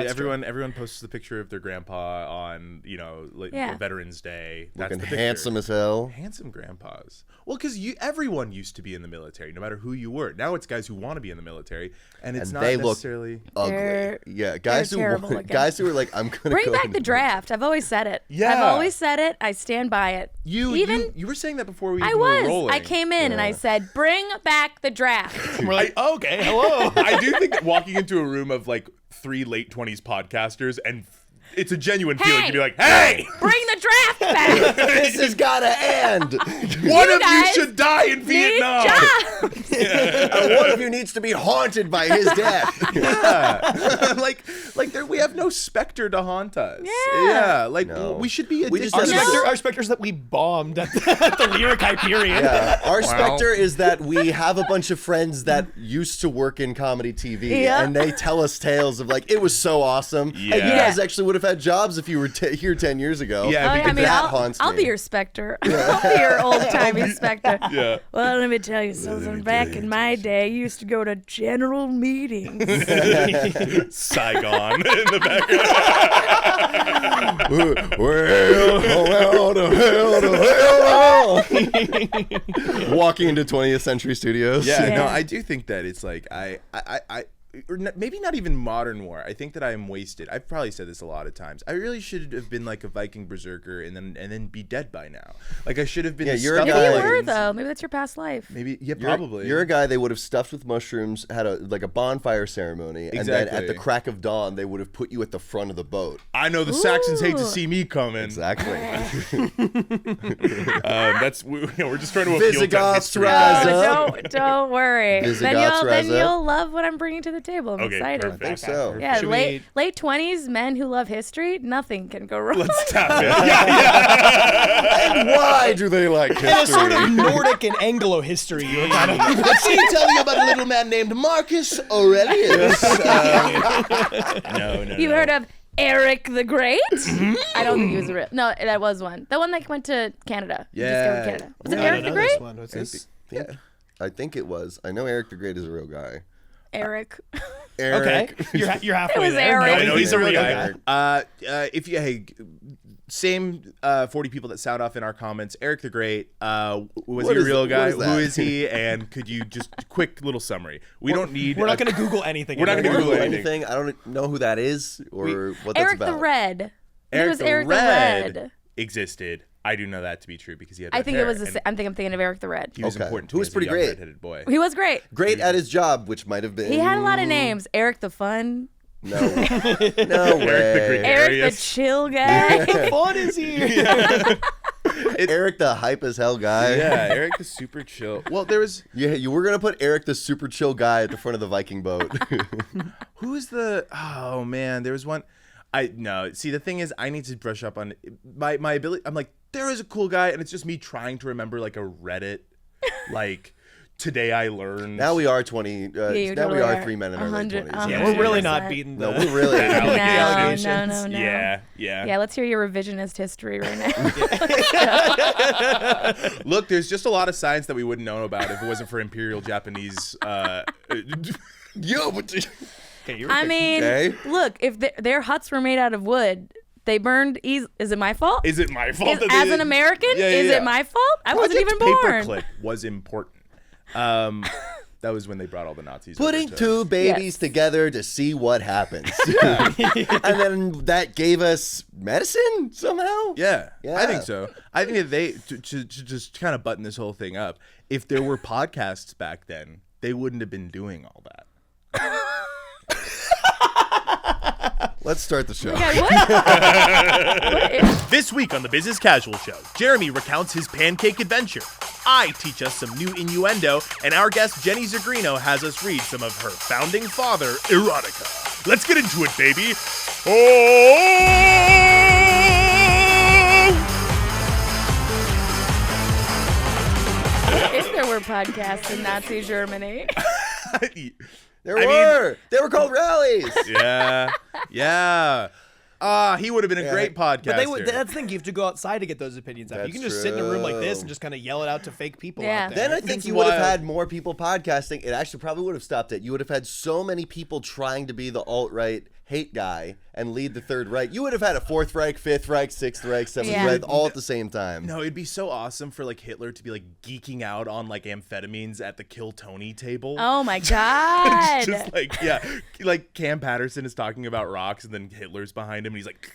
Everyone posts the picture of their grandpa on, Veterans Day. That's looking handsome as hell. Handsome grandpas. Well, because everyone used to be in the military, no matter who you were. Now it's guys who want to be in the military, and it's not necessarily ugly. Guys who are like, I'm gonna bring back the draft. I've always said it. Yeah, I've always said it. I stand by it. You were saying that before we were rolling. I came in and I said, bring back the draft. We're like, okay, hello. I do think that walking into a room of like 3 late 20s podcasters and it's a genuine feeling to be like, hey! Bring the draft back! This has got to end! One of you should die in Vietnam! And one of you needs to be haunted by his death. Yeah. we have no specter to haunt us. Yeah. We should be our specter's that we bombed at the Lyric Hyperion. Yeah. Our specter is that we have a bunch of friends that used to work in comedy TV, and they tell us tales of like, it was so awesome. Yeah. And you guys actually would have had jobs if you were here 10 years ago. Yeah, haunts me. I'll be your specter. I'll be your old-timey specter. Yeah. Well, let me tell you something. Back in my day, you used to go to general meetings. Saigon in the background. Walking into 20th Century Studios. Yeah, no, I do think that it's like or maybe not even modern war. I think that I am wasted. I've probably said this a lot of times. I really should have been like a Viking berserker and then be dead by now. Like I should have been. Yeah, you're a Maybe guy. you were though. Maybe that's your past life. Maybe probably. You're a guy they would have stuffed with mushrooms, had a bonfire ceremony, and then at the crack of dawn they would have put you at the front of the boat. I know the Saxons hate to see me coming. Exactly. We're just trying to appeal Visigoths to rise history. up. Don't worry. Visigoths Then you'll love what I'm bringing to the table. I'm excited. Perfect. I think so. Yeah, late 20s men who love history, nothing can go wrong. Let's tap it. And why do they like history? And a sort of Nordic and Anglo history. You're kind of. Let's tell you about a little man named Marcus Aurelius. No. You heard of Eric the Great? I don't think he was a real. No, that was one. The one that went to Canada. He discovered Canada. Was it Eric the Great? What's this? I think it was. I know Eric the Great is a real guy. Eric. Okay, you're halfway It was there. Eric. No, he's a real guy. Same 40 people that sound off in our comments. Eric the Great, was What he a is real it? guy? What is that? Who is he? And could you just quick little summary? We're not going to Google anything. We're not going to Google anything. anything. I don't know who that is or what that's Eric about. the Red. Eric the Red existed. I do know that to be true because he had. I think red it was. hair, I'm thinking of Eric the Red. He was important. Who was pretty great. Redheaded boy. He was great. Great at his job, which might have been. He had a lot of names. Eric the Fun. No way. Eric the Chill guy. Fun is here. Eric the hype as hell guy. Yeah, Eric the super chill. Well, there was. Yeah, you were gonna put Eric the super chill guy at the front of the Viking boat. Who is the? Oh man, there was one. See, the thing is, I need to brush up on my ability. I'm like, there is a cool guy, and it's just me trying to remember like a Reddit, like today I learned. Now we are 20. Now totally we are are. 3 men in our late 20s. Yeah, we're really not beating the. No, we're really. No. allegations. No. Yeah. Yeah, let's hear your revisionist history right now. Look, there's just a lot of science that we wouldn't know about if it wasn't for Imperial Japanese. Yo, but. Look, if their huts were made out of wood, they burned. Is it my fault? Is it my fault? As an American, is it my fault? I wasn't even born. Paperclip was important. That was when they brought all the Nazis. Putting two babies together to see what happens. And then that gave us medicine somehow? Yeah, I think so. I think that they, to just kind of button this whole thing up, if there were podcasts back then, they wouldn't have been doing all that. Let's start the show. Okay, what? This week on the Business Casual Show, Jeremy recounts his pancake adventure. I teach us some new innuendo, and our guest Jenny Zigrino has us read some of her founding father erotica. Let's get into it, baby. Oh! If there were podcasts in Nazi Germany. There were called rallies. Yeah. He would have been a great podcaster. But that's the thing. You have to go outside to get those opinions out. You can just sit in a room like this and just kind of yell it out to fake people out there. Then I think you would have had more people podcasting. It actually probably would have stopped it. You would have had so many people trying to be the alt-right hate guy and lead the Third Reich. You would have had a Fourth Reich, Fifth Reich, Sixth Reich, Seventh Reich, all at the same time. No, it'd be so awesome for like Hitler to be like geeking out on like amphetamines at the Kill Tony table. Oh my God. Just like like Cam Patterson is talking about rocks, and then Hitler's behind him, and he's like,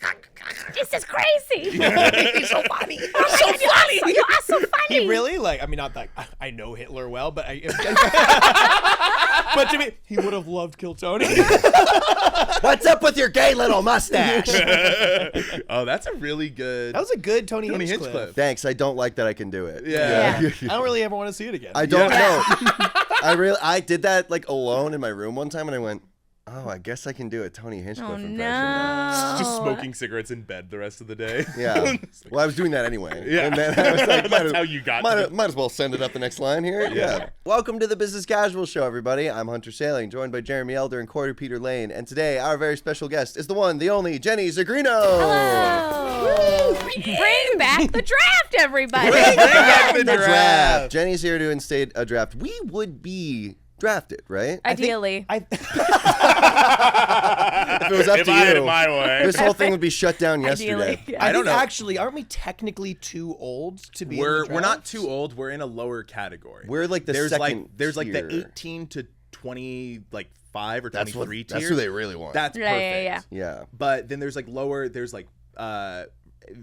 "This is crazy." He's so funny. You are so funny. He really like. I mean, not like I know Hitler well, but but to me, he would have loved Kill Tony. What's up with your gay little mustache? Oh, that's a really good. That was a good Tony Hinchcliffe. Thanks. I don't like that I can do it. Yeah. I don't really ever want to see it again. I don't know. I did that like alone in my room one time, and I went, "Oh, I guess I can do a Tony Hinchcliffe impression." No. Just smoking cigarettes in bed the rest of the day. Yeah. Well, I was doing that anyway. Yeah. And then I was like, That's how you got to might as well send it up the next line here. Yeah. Welcome to the Business Casual Show, everybody. I'm Hunter Sailing, joined by Jeremy Elder and Cory Peter Lane. And today, our very special guest is the one, the only, Jenny Zigrino. Hello. Bring back the draft, everybody. Bring back the The draft. Jenny's here to instate a draft. We would be drafted, right? Ideally. If it was up If to I had you, it my way. this whole thing would be shut down yesterday. Ideally. Yeah. I don't think know. Actually, aren't we technically too old to be? in the We're not draft? too old. We're in a lower category. We're like the there's second there's like the tier. 18 to 20 like 5 or That's 23 tier. That's who they really want. That's Yeah, perfect. yeah, yeah. But then there's like lower. There's like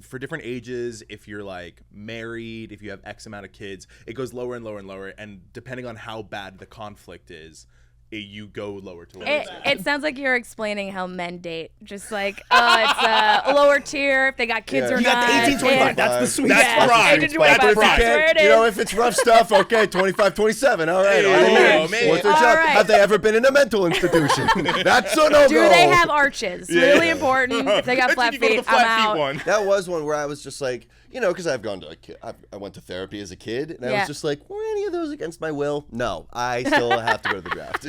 for different ages. If you're like married, if you have X amount of kids, it goes lower and lower and lower. And depending on how bad the conflict is, you go lower to lower. It sounds like you're explaining how men date. Just like, it's a lower tier if they got kids Yeah. or You not. got the 18, 25. Yeah. That's the sweet That's spot. prime. 18 to 25, That's that's prime. where it is. You know, if it's rough stuff, okay, 25, 27. All right. Hey, all right. oh, man. What's their All job? right. Have they ever been in a mental institution? That's a no-go. Do they have arches? Really important. If they got I flat think you go to feet, the flat I'm feet out. one. That was one where I was just like, you know, because I've gone to, I went to therapy as a kid, and I Yeah. was just like, were any of those against my will? No, I still have to go to the draft.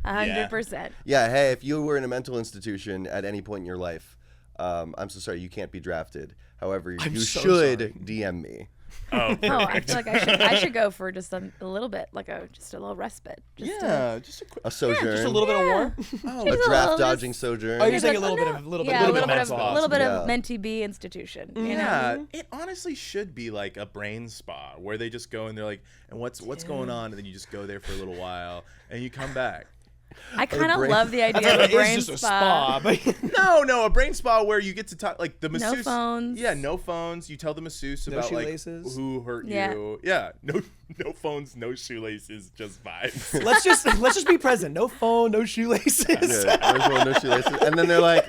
100%. Yeah, hey, if you were in a mental institution at any point in your life, I'm so sorry, you can't be drafted. However, you so should sorry. DM me. Oh, Oh, I feel like I should go for just a little bit, like just a little respite. Just just a quick. A sojourn. Just a little bit of war. a draft dodging sojourn. Oh, you're saying a little bit of yeah, a little bit mental of Yeah. mentee B institution. You know? Yeah, it honestly should be like a brain spa where they just go and they're like, and what's going on, and then you just go there for a little while and you come back. I kind of brain- love the idea of It a is brain just a spa. spa, but No, a brain spa where you get to talk like the masseuse. phones. Yeah, no phones. You tell the masseuse No about shoelaces. like who hurt Yeah. you. Yeah, no phones, no shoelaces, just vibes. let's just be present. No phone, no shoelaces. Yeah, there's one, no shoelaces. And then they're like,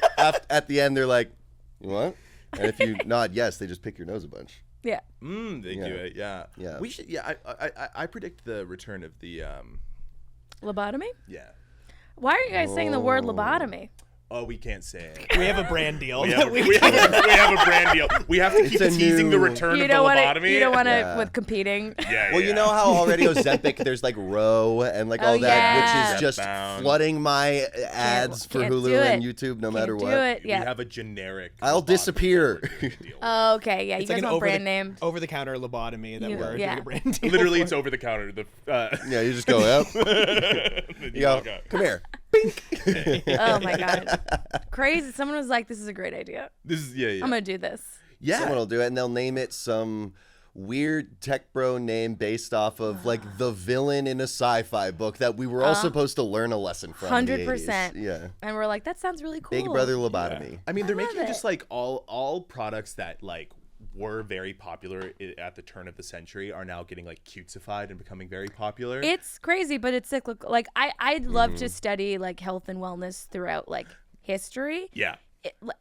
at the end, they're like, you want? And if you nod yes, they just pick your nose a bunch. Yeah. They Yeah. do it. Yeah. Yeah. We should. Yeah, I predict the return of the Lobotomy? yeah. Why are you guys saying the word lobotomy? Oh, we can't say it. We have a brand deal. We have a brand deal. We have to keep a teasing the new- return You of the don't want to. lobotomy. You don't want to Yeah. with competing. Yeah, Well, you know how already Ozempic, there's like Row and like all Oh, that, yeah. which is just Stepbound. flooding my ads for can't Hulu do and it. YouTube no Can't matter do what. it. We Yeah. have a generic. I'll lobotomy disappear. deal. Oh, okay. Yeah. You It's guys like an want brand name? over-the-counter lobotomy that You- we're yeah. doing a brand deal. Literally, for. it's over the counter. The Yeah, you just go, yep. then You go, walk out. come here. Oh my god. Crazy. Someone was like, "This is a great idea. This is yeah. I'm gonna do this." Yeah. Someone will do it, and they'll name it some weird tech bro name based off of like the villain in a sci-fi book that we were all supposed to learn a lesson from. in the 100%. 80s. Yeah. And we're like, "That sounds really cool." Big Brother lobotomy. I mean, they're love making it. just like all products that like were very popular at the turn of the century are now getting like cutesified and becoming very popular. It's crazy, but it's cyclical. Like I'd love to study like health and wellness throughout like history. yeah.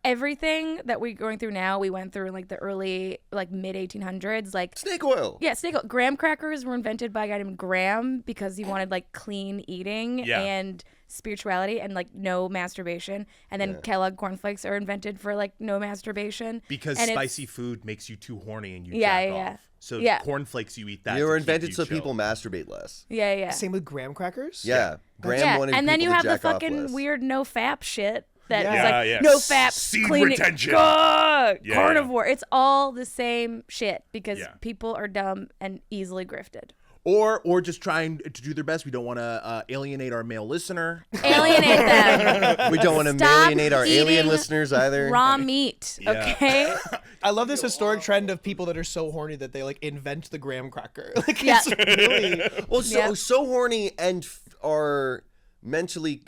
Everything that we're going through now, we went through in like the early, like mid 1800s. Like, Snake oil. yeah, graham crackers were invented by a guy named Graham because he wanted like clean eating Yeah. and spirituality and like no masturbation. And then Kellogg cornflakes are invented for like no masturbation Because and it's- spicy food makes you too horny and you Yeah, jack yeah. off. So Yeah. cornflakes, you eat that. They to were keep invented you so chill. people masturbate less. Yeah, yeah. Same with graham crackers. Yeah. Graham Yeah, wanted and then people you to have the jack off fucking less. weird no fap shit that is Yeah. like Yeah, no fap seed clean retention. Yeah, Yeah, carnivore. It's all the same shit because Yeah. people are dumb and easily grifted. or just trying to do their best. We don't want to alienate our male listener. Alienate them. We don't want to Stop alienate our alien eating listeners either. Raw meat, okay? I love this historic trend of people that are so horny that they like invent the graham cracker. Like, Yeah. it's really... Well, Yep. so horny and are mentally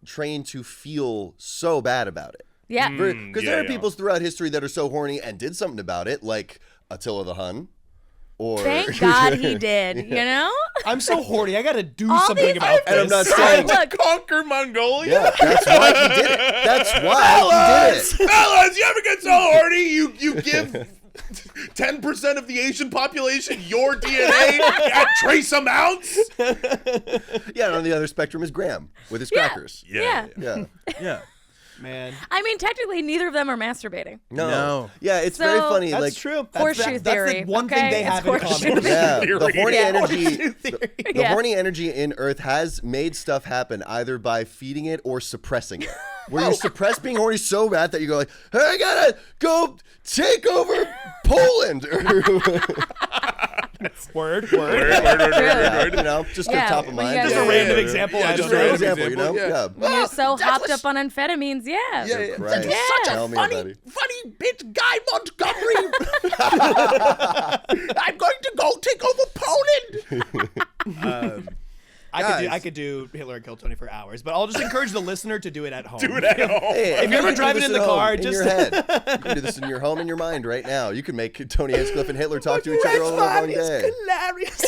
trained to feel so bad about it. Yeah. Because there are people throughout history that are so horny and did something about it, like Attila the Hun. Or Thank God he did, you know? I'm so horny. I got to do All something these- about And I'm this. not saying... Look, Conquer Mongolia. Yeah, that's why he did it. That's why he did it. Fellas, you ever get so horny you give 10% of the Asian population your DNA at trace amounts? Yeah, and on the other spectrum is Graham with his Yeah. crackers. Yeah. Yeah. Man. I mean, technically, neither of them are masturbating. No. Yeah, it's So- very funny. That's like, true. Horseshoe theory. That's the one okay? thing they It's have in horseshoe common. theory. Yeah, the Theory. horny Yeah. energy. Theory. The Yeah. horny energy in Earth has made stuff happen either by feeding it or suppressing it. Where you suppress being horny so bad that you go like, hey, I gotta go take over Poland. Word. Yeah, you know, just Yeah, the top of when you mind. guys Just a Yeah, random example. Yeah, I Just don't a know. random example, you know? Yeah. When you're so hopped up on amphetamines, yeah. Christ. Tell me about it. funny bit, Guy Montgomery. I'm going to go take over Poland. I could do Hitler and Kill Tony for hours, but I'll just encourage the listener to do it at home. Do it at home. Hey, If you're ever driving in the car, in just your head. You can do this in your home, in your mind, right now. You can make Tony Hinchcliffe and Hitler talk to each other all over one day. hilarious.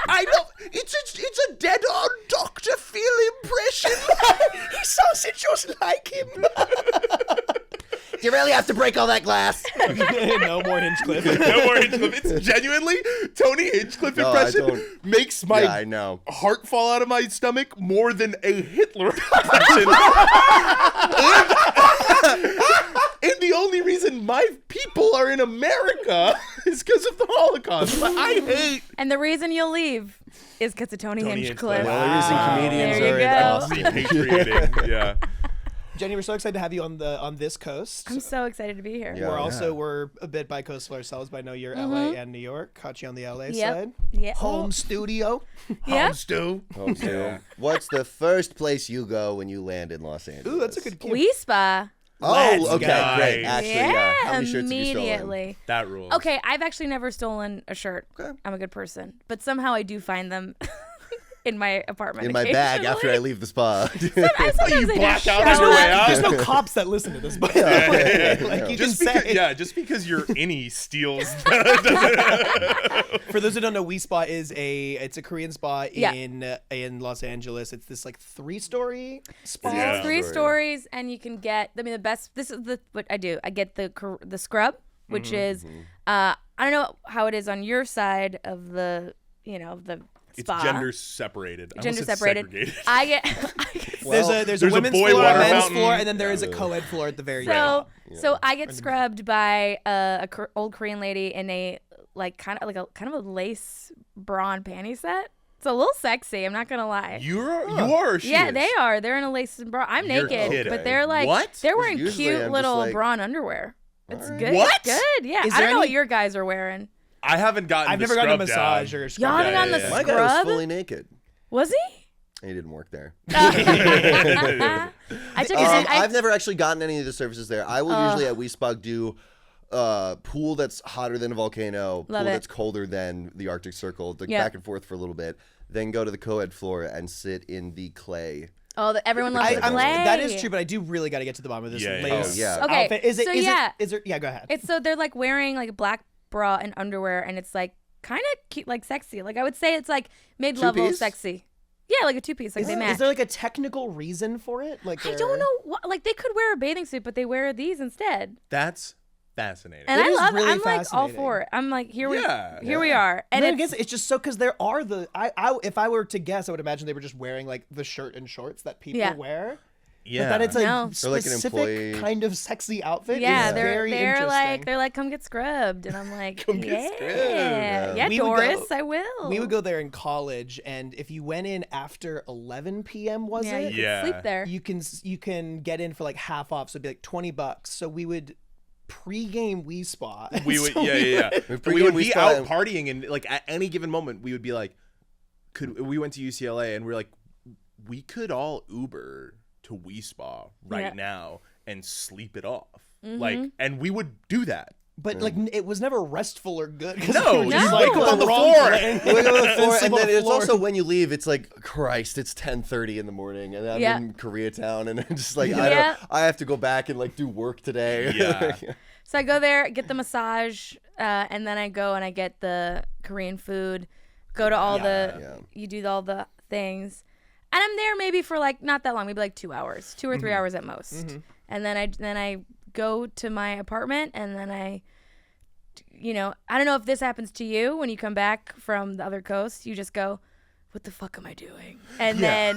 I know it's a dead-on Dr. Phil impression. He sounds just like him. You really have to break all that glass. No more Hinchcliffe. No more Hinchcliffe. It's genuinely Tony Hinchcliffe No, I impression don't. makes my Yeah, I know. heart fall out of my stomach more than a Hitler impression. And the only reason my people are in America is because of the Holocaust. But I hate. And the reason you'll leave is because of Tony Hinchcliffe. The only reason comedians There you are in go. Austin. Repatriating. Yeah. Jenny, we're so excited to have you on this coast. I'm so excited to be here. Yeah. We're a bit bi-coastal ourselves, but I know you're LA and New York. Caught you on the LA Yep. side. Yeah. Home studio. Yep. Stew. Okay. What's the first place you go when you land in Los Angeles? Ooh, that's a good cue. We spa. Oh, okay, go. great. Actually, yeah. How many shirts have you stolen? Immediately. That rules. Okay, I've actually never stolen a shirt. Okay. I'm a good person, but somehow I do find them in my apartment. In my bag after I occasionally. leave the spa. Sometimes I black just out show on your way up. out? There's no cops that listen to this, but like you Just can because, say. just because your innie steals. For those who don't know, We Spa is it's a Korean spa Yeah. in Los Angeles. It's this like 3-story spa. Yeah. It's 3 stories, and you can get. I mean, the best. This is what I do. I get the scrub, which is. I don't know how it is on your side of the. The It's spa. gender separated. I Gender almost said separated. segregated. I get. There's a a women's boy floor, a water men's fountain. floor, and then there is a co-ed floor at the very end. So I get scrubbed by a old Korean lady in a kind of a lace bra and panty set. It's a little sexy. I'm not gonna lie. You are. Or she Yeah, is? they are. They're in a lace and bra. I'm You're naked, kidding. but they're like What? they're wearing Usually cute I'm just little like- bra and underwear. It's Alright. good. What? It's good. Yeah. Is I there don't know what any- your guys are wearing. I haven't gotten. I've the never gotten a scrub massage down. or Y'all scrub. haven't gotten the yeah. My guy was scrub? fully naked. Was he? He didn't work there. I took I've never actually gotten any of the services there. I will usually at WeSpog do pool that's hotter than a volcano, Love pool it. that's colder than the Arctic Circle, like Yeah. back and forth for a little bit, then go to the co-ed floor and sit in the clay. everyone loves the I'm- clay. That is true, but I do really got to get to the bottom of this Yeah, lace yeah. Oh, yeah. Okay, outfit. Is it? so is yeah. it? Is there? Yeah, go ahead. It's so they're like wearing like a black bra and underwear, and it's like kind of cute, like sexy. Like I would say it's like mid-level Two-piece? sexy. Yeah, like a 2-piece, like they match. Is there like a technical reason for it? Like I don't know. Like they could wear a bathing suit, but they wear these instead. That's fascinating. And It I is love. really I'm like all fascinating. for it. I'm like here we Yeah. are. And I it's, guess it's just so because there are if I were to guess, I would imagine they were just wearing like the shirt and shorts that people Yeah. wear. Yeah. But then it's a No. Or like an specific employee. kind of sexy outfit. yeah, is very they're interesting. like come get scrubbed, and I'm like Come get yeah, scrubbed. yeah, We would Doris, go- I will. We would go there in college, and if you went in after 11 p.m., was Yeah, you it? could Yeah. sleep there. You can get in for like half off, so it'd be like $20. So we would pre-game Wii Spa. We would, yeah. We would be out partying, and like at any given moment, we would be like, we went to UCLA, and we're like, we could all Uber to Wii Spa right now and sleep it off, like, and we would do that. But like it was never restful or good. No, just like on the floor. And then it's also when you leave, it's like, Christ, it's 10:30 in the morning, and I'm in Koreatown, and I'm just like, I have to go back and like do work today. Yeah. So I go there, get the massage, and then I go and I get the Korean food. Go to all you do all the things, and I'm there maybe for like not that long, maybe like 2 hours, 2 or 3 hours at most, and then I go to my apartment, and then I don't know if this happens to you when you come back from the other coast. You just go, what the fuck am I doing? And then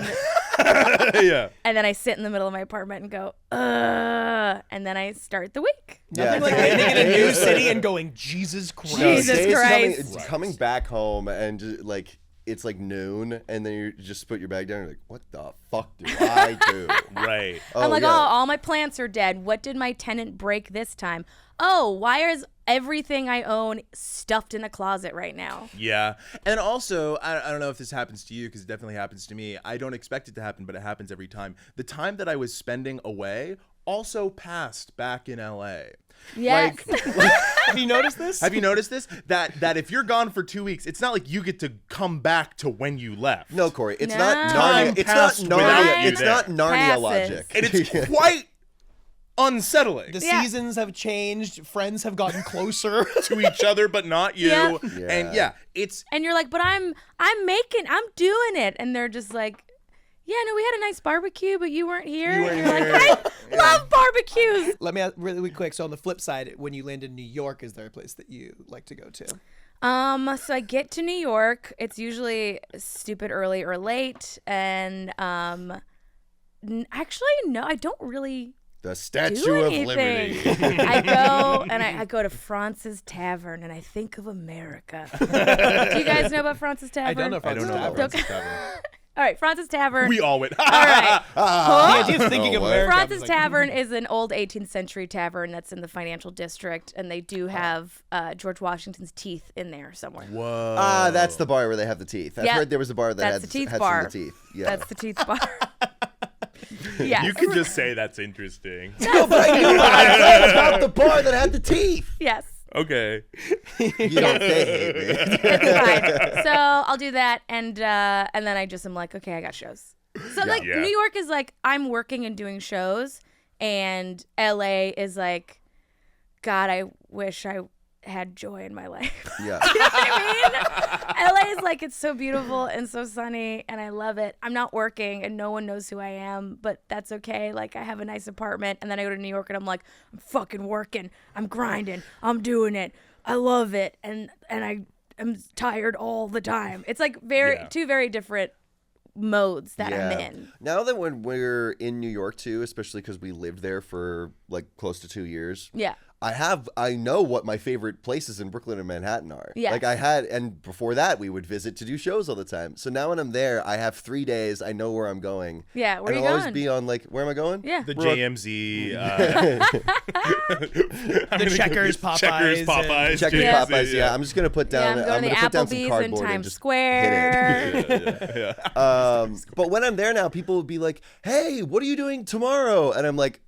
and then I sit in the middle of my apartment and go, and then I start the week. Nothing like landing in a new city and going, Jesus Christ. Jesus Christ. Coming back home and just, like, it's like noon, and then you just put your bag down and you're like, what the fuck do I do? Right. I'm like, all my plants are dead. What did my tenant break this time? Oh, why is everything I own stuffed in a closet right now? Yeah. And also, I don't know if this happens to you, because it definitely happens to me. I don't expect it to happen, but it happens every time. The time that I was spending away also passed back in LA. Yes. Have you noticed this? That if you're gone for 2 weeks, it's not like you get to come back to when you left. No, Cory, it's No. not Narnia. It's not Narnia. It's not Narnia Passes. logic. And it's quite unsettling. The seasons have changed. Friends have gotten closer to each other, but not you. Yeah. And it's. And you're like, but I'm doing it. And they're just like, yeah, no, we had a nice barbecue, but you weren't here. And you're like, I love barbecues. Let me ask really quick. So on the flip side, when you land in New York, is there a place that you like to go to? So I get to New York. It's usually stupid early or late. And actually, no, I don't really The Statue do of anything. Liberty. I go and I go to Francis Tavern and I think of America. Do you guys know about Francis Tavern? I don't know I don't know about Francis Tavern. All right, Francis Tavern. We all went. All right. The idea of thinking of America. Francis Tavern is an old 18th century tavern that's in the financial district, and they do have George Washington's teeth in there somewhere. Whoa. That's the bar where they have the teeth. I've heard there was a bar that had the teeth some bar. of the teeth. Yeah. That's the teeth bar. Yes. You could just say that's interesting. No, but I knew I about the bar that had the teeth. Yes. Okay. You don't they hate me. It's fine. So I'll do that, and then I just am like, okay, I got shows. So like New York is like I'm working and doing shows, and LA is like, God, I wish I had joy in my life. Yeah. You know what I mean? LA is like, it's so beautiful and so sunny, and I love it. I'm not working, and no one knows who I am, but that's okay. Like, I have a nice apartment, and then I go to New York, and I'm like, I'm fucking working. I'm grinding. I'm doing it. I love it, and I'm tired all the time. It's like two very different modes that I'm in. Now that when we're in New York too, especially because we lived there for like close to 2 years. Yeah. I know what my favorite places in Brooklyn and Manhattan are. Yeah. Like and before that we would visit to do shows all the time. So now when I'm there, I have 3 days. I know where I'm going. Yeah, where and you I'll going? always be on like, where am I going? Yeah. The JMZ. The Checkers, Popeyes. Checkers, Popeyes. Yeah, I'm just gonna put down. I'm going to the put down some Applebee's in cardboard and Times just Square. hit it. But when I'm there now, people will be like, "Hey, what are you doing tomorrow?" And I'm like,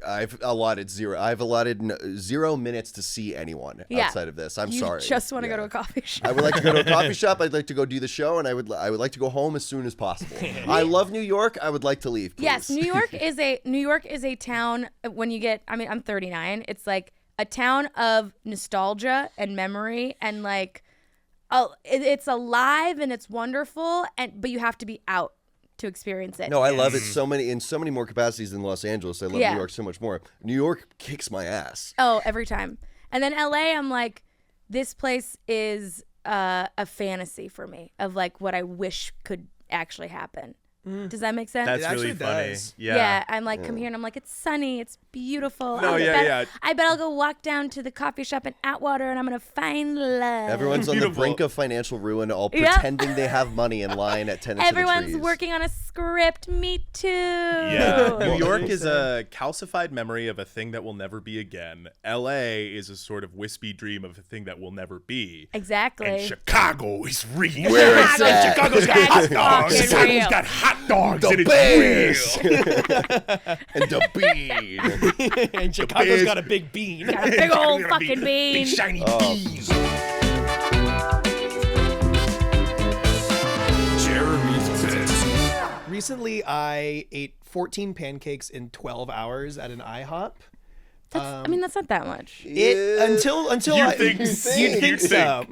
I've allotted 0 minutes to see anyone outside of this. I'm sorry. You just want to go to a coffee shop. I would like to go to a coffee shop. I'd like to go do the show, and I would like to go home as soon as possible. I love New York. I would like to leave, please. Yes, New York is a town. When you get, I mean, I'm 39. It's like a town of nostalgia and memory, and like, it's alive and it's wonderful, but you have to be out to experience it. No, I love it in so many more capacities than Los Angeles. I love New York so much more. New York kicks my ass. Oh, every time. And then LA, I'm like, this place is a fantasy for me of like what I wish could actually happen. Does that make sense? That's really funny. Does. Yeah, I'm like, come here, and I'm like, it's sunny, it's beautiful. No, I bet I'll go walk down to the coffee shop in Atwater, and I'm gonna find love. Everyone's on the brink of financial ruin, all pretending they have money in line at tenants. Everyone's working on a script. Me too. Yeah. New York is a calcified memory of a thing that will never be again. LA is a sort of wispy dream of a thing that will never be. Exactly. And Chicago is real. Where is that? Chicago's got hot dogs. Chicago's got hot dogs. And it's real. And the bean. And Chicago's got a big bean. Got a big old fucking bean. Big shiny beans. Recently, I ate 14 pancakes in 12 hours at an IHOP. I mean, that's not that much. Until You think so.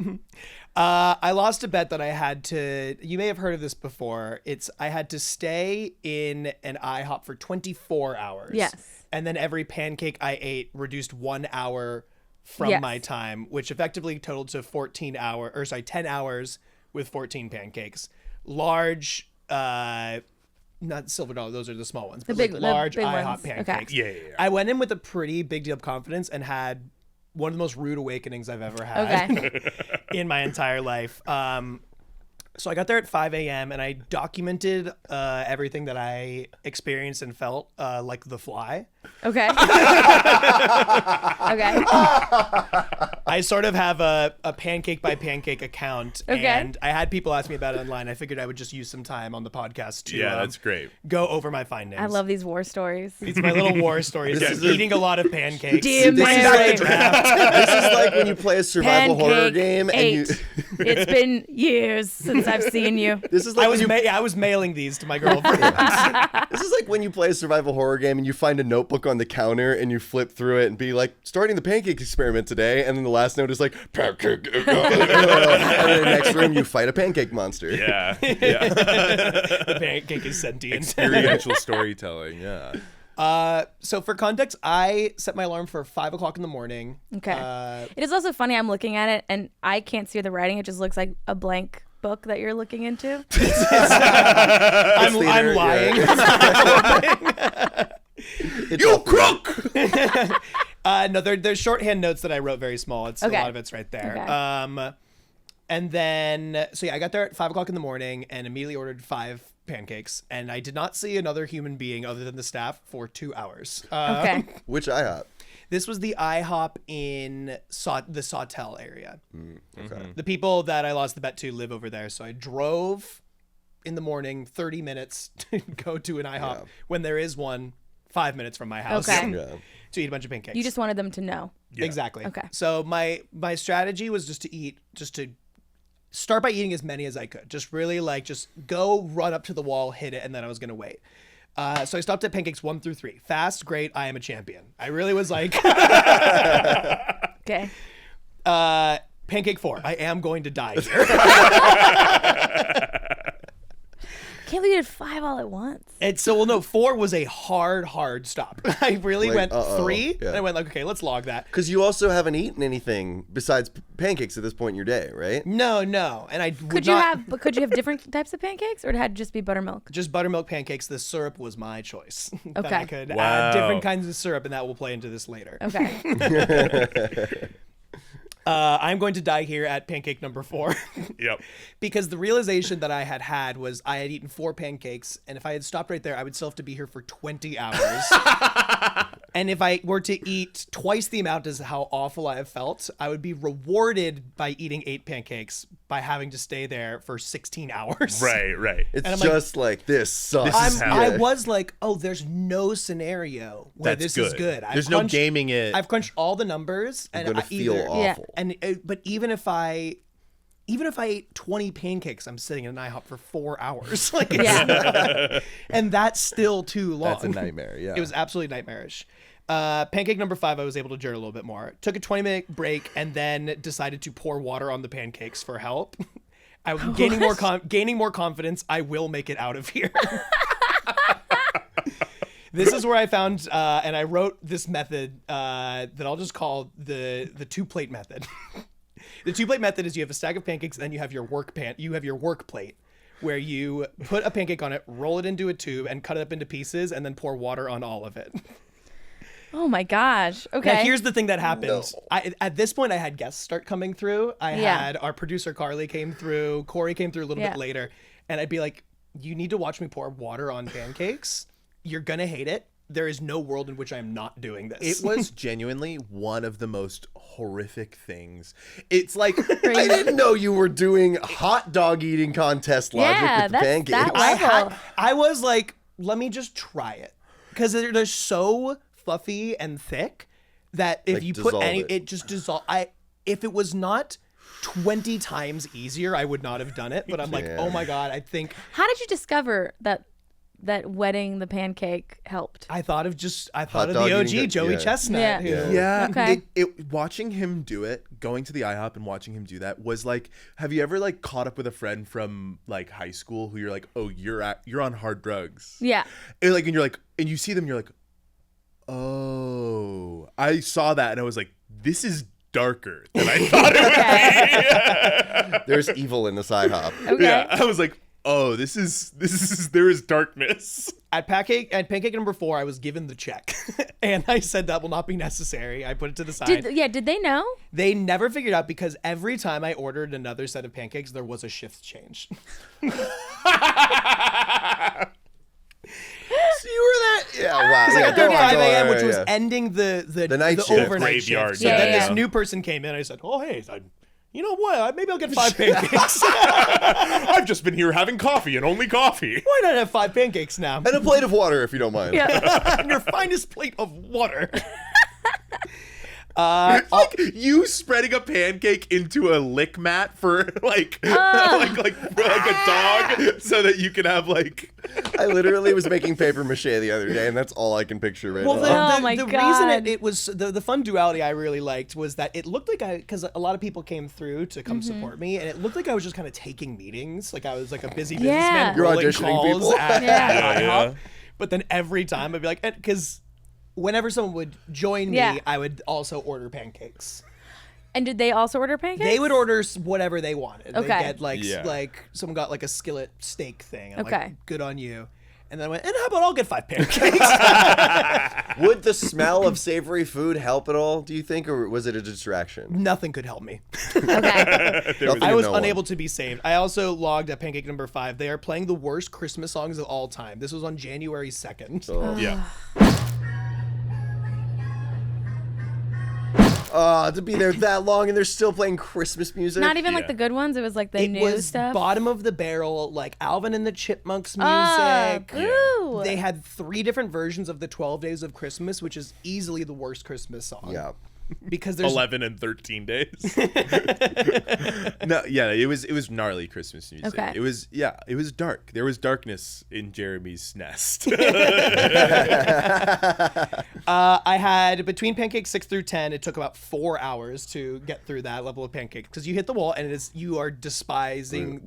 I lost a bet that I had to. You may have heard of this before. I had to stay in an IHOP for 24 hours. Yes. And then every pancake I ate reduced 1 hour from my time, which effectively totaled to 10 hours with 14 pancakes. Large. Not silver dollar; those are the small ones. But The big large big IHOP ones. pancakes. Yeah. I went in with a pretty big deal of confidence and had one of the most rude awakenings I've ever had in my entire life. So I got there at 5 a.m. and I documented everything that I experienced and felt like The Fly. Okay. Okay. I sort of have a pancake by pancake account, and I had people ask me about it online. I figured I would just use some time on the podcast to that's great. go over my findings. I love these war stories. These are my little war stories. This is Eating a lot of pancakes. Dear Bring back Mary. the draft. This is like when you play a survival horror game and you. It's been years since I've seen you. This is like I was mailing these to my girlfriend. This is like when you play a survival horror game and you find a notebook on the counter and you flip through it and be like, starting the pancake experiment today, and then the last note is like, pancake. And in the next room you fight a pancake monster. Yeah. The pancake is sentient. Experiential storytelling. Yeah. So for context, I set my alarm for 5 o'clock in the morning. Okay. It is also funny. I'm looking at it and I can't see the writing. It just looks like a blank book that you're looking into. I'm lying. You crook! No, there's shorthand notes that I wrote very small. A lot of it's right there. Okay. And then, I got there at 5 o'clock in the morning and immediately ordered 5 pancakes. And I did not see another human being other than the staff for 2 hours. Okay. Which IHOP? This was the IHOP in the Sawtell area. Okay. The people that I lost the bet to live over there. So I drove in the morning 30 minutes to go to an IHOP when there is one 5 minutes from my house. Okay. To eat a bunch of pancakes. You just wanted them to know. Yeah. Exactly. Okay. So my strategy was just to start by eating as many as I could. Just really just go run up to the wall, hit it, and then I was going to wait. So I stopped at pancakes 1 through 3. Fast, great, I am a champion. I really was like... Okay. Pancake 4, I am going to die here. Can't believe you did 5 all at once. And so, 4 was a hard stop. I really went 3, and I went okay, let's log that. Because you also haven't eaten anything besides pancakes at this point in your day, right? No. And I Could you have different types of pancakes, or it had to just be buttermilk? just buttermilk pancakes. The syrup was my choice. That Okay. I could add different kinds of syrup, and that will play into this later. Okay. I'm going to die here at pancake number 4. Yep. Because the realization that I had was I had eaten 4 pancakes, and if I had stopped right there, I would still have to be here for 20 hours. And if I were to eat twice the amount as how awful I have felt, I would be rewarded by eating 8 pancakes by having to stay there for 16 hours. Right. It's just like this sucks. I was like, oh, there's no scenario where That's this is good. There's no gaming it. I've crunched all the numbers, and I'm gonna feel awful. And but even if I ate 20 pancakes, I'm sitting in an IHOP for 4 hours. And that's still too long. That's a nightmare. Yeah. It was absolutely nightmarish. Pancake number 5, I was able to journal a little bit more. Took a 20-minute break and then decided to pour water on the pancakes for help. I'm gaining more confidence. I will make it out of here. This is where I found, and I wrote this method that I'll just call the 2-plate method. The 2-plate method is you have a stack of pancakes, and then you have your work plate, where you put a pancake on it, roll it into a tube, and cut it up into pieces, and then pour water on all of it. Oh my gosh. Okay. Now, here's the thing that happened. At this point, I had guests start coming through. I had our producer Carly came through. Cory came through a little bit later, and I'd be like, you need to watch me pour water on pancakes. You're gonna hate it. There is no world in which I am not doing this. It was genuinely one of the most horrific things. It's like I didn't know you were doing hot dog eating contest logic with the pancakes. I was like, let me just try it, because they're so fluffy and thick that if you put any, it just dissolve. If it was not 20 times easier, I would not have done it. But I'm like, oh my god, I think. How did you discover that wetting the pancake helped? I thought of the OG Joey Chestnut. Okay. Watching him do it, going to the IHOP and watching him do that was like, have you ever like caught up with a friend from like high school who you're like, oh, you're on hard drugs? Yeah. And like, and you're like, and you see them, you're like, oh, I saw that and I was like, this is darker than I thought it would be. There's evil in this IHOP. Okay. Yeah, I was like, oh, there is darkness. At pancake number 4, I was given the check, and I said that will not be necessary. I put it to the side. Did they know? They never figured out, because every time I ordered another set of pancakes, there was a shift change. So you were that? Yeah, wow. Because I got there at 5 a.m., which was yeah. ending the night shift. overnight Graveyard. shift. So then this new person came in. I said, oh, hey, you know what? Maybe I'll get 5 pancakes. I've just been here having coffee and only coffee. Why not have 5 pancakes now? And a plate of water, if you don't mind. Yeah. Your finest plate of water. It's like you spreading a pancake into a lick mat for like a dog, so that you can have like. I literally was making paper mache the other day, and that's all I can picture right now. The reason it was the fun duality I really liked was that it looked like because a lot of people came through to come support me, and it looked like I was just kind of taking meetings, like I was like a busy businessman You're rolling auditioning calls people. at Yeah. IHOP. But then every time I'd be like, because whenever someone would join me, I would also order pancakes. And did they also order pancakes? They would order whatever they wanted. Okay. They'd get like someone got like a skillet steak thing. I'm like, good on you. And then I went, and how about I'll get 5 pancakes? Would the smell of savory food help at all, do you think, or was it a distraction? Nothing could help me. Okay. I was unable to be saved. I also logged at pancake number 5. They are playing the worst Christmas songs of all time. This was on January 2nd. Oh. Yeah. To be there that long and they're still playing Christmas music. Not even like the good ones. It was like the It new was stuff. bottom of the barrel, like Alvin and the Chipmunks music. Boo. They had 3 different versions of the 12 Days of Christmas, which is easily the worst Christmas song. Yeah. Because there's 11 and 13 days. No, yeah, it was gnarly Christmas music. Okay. It was dark. There was darkness in Jeremy's nest. I had between pancakes 6 through 10. It took about 4 hours to get through that level of pancakes because you hit the wall and you are despising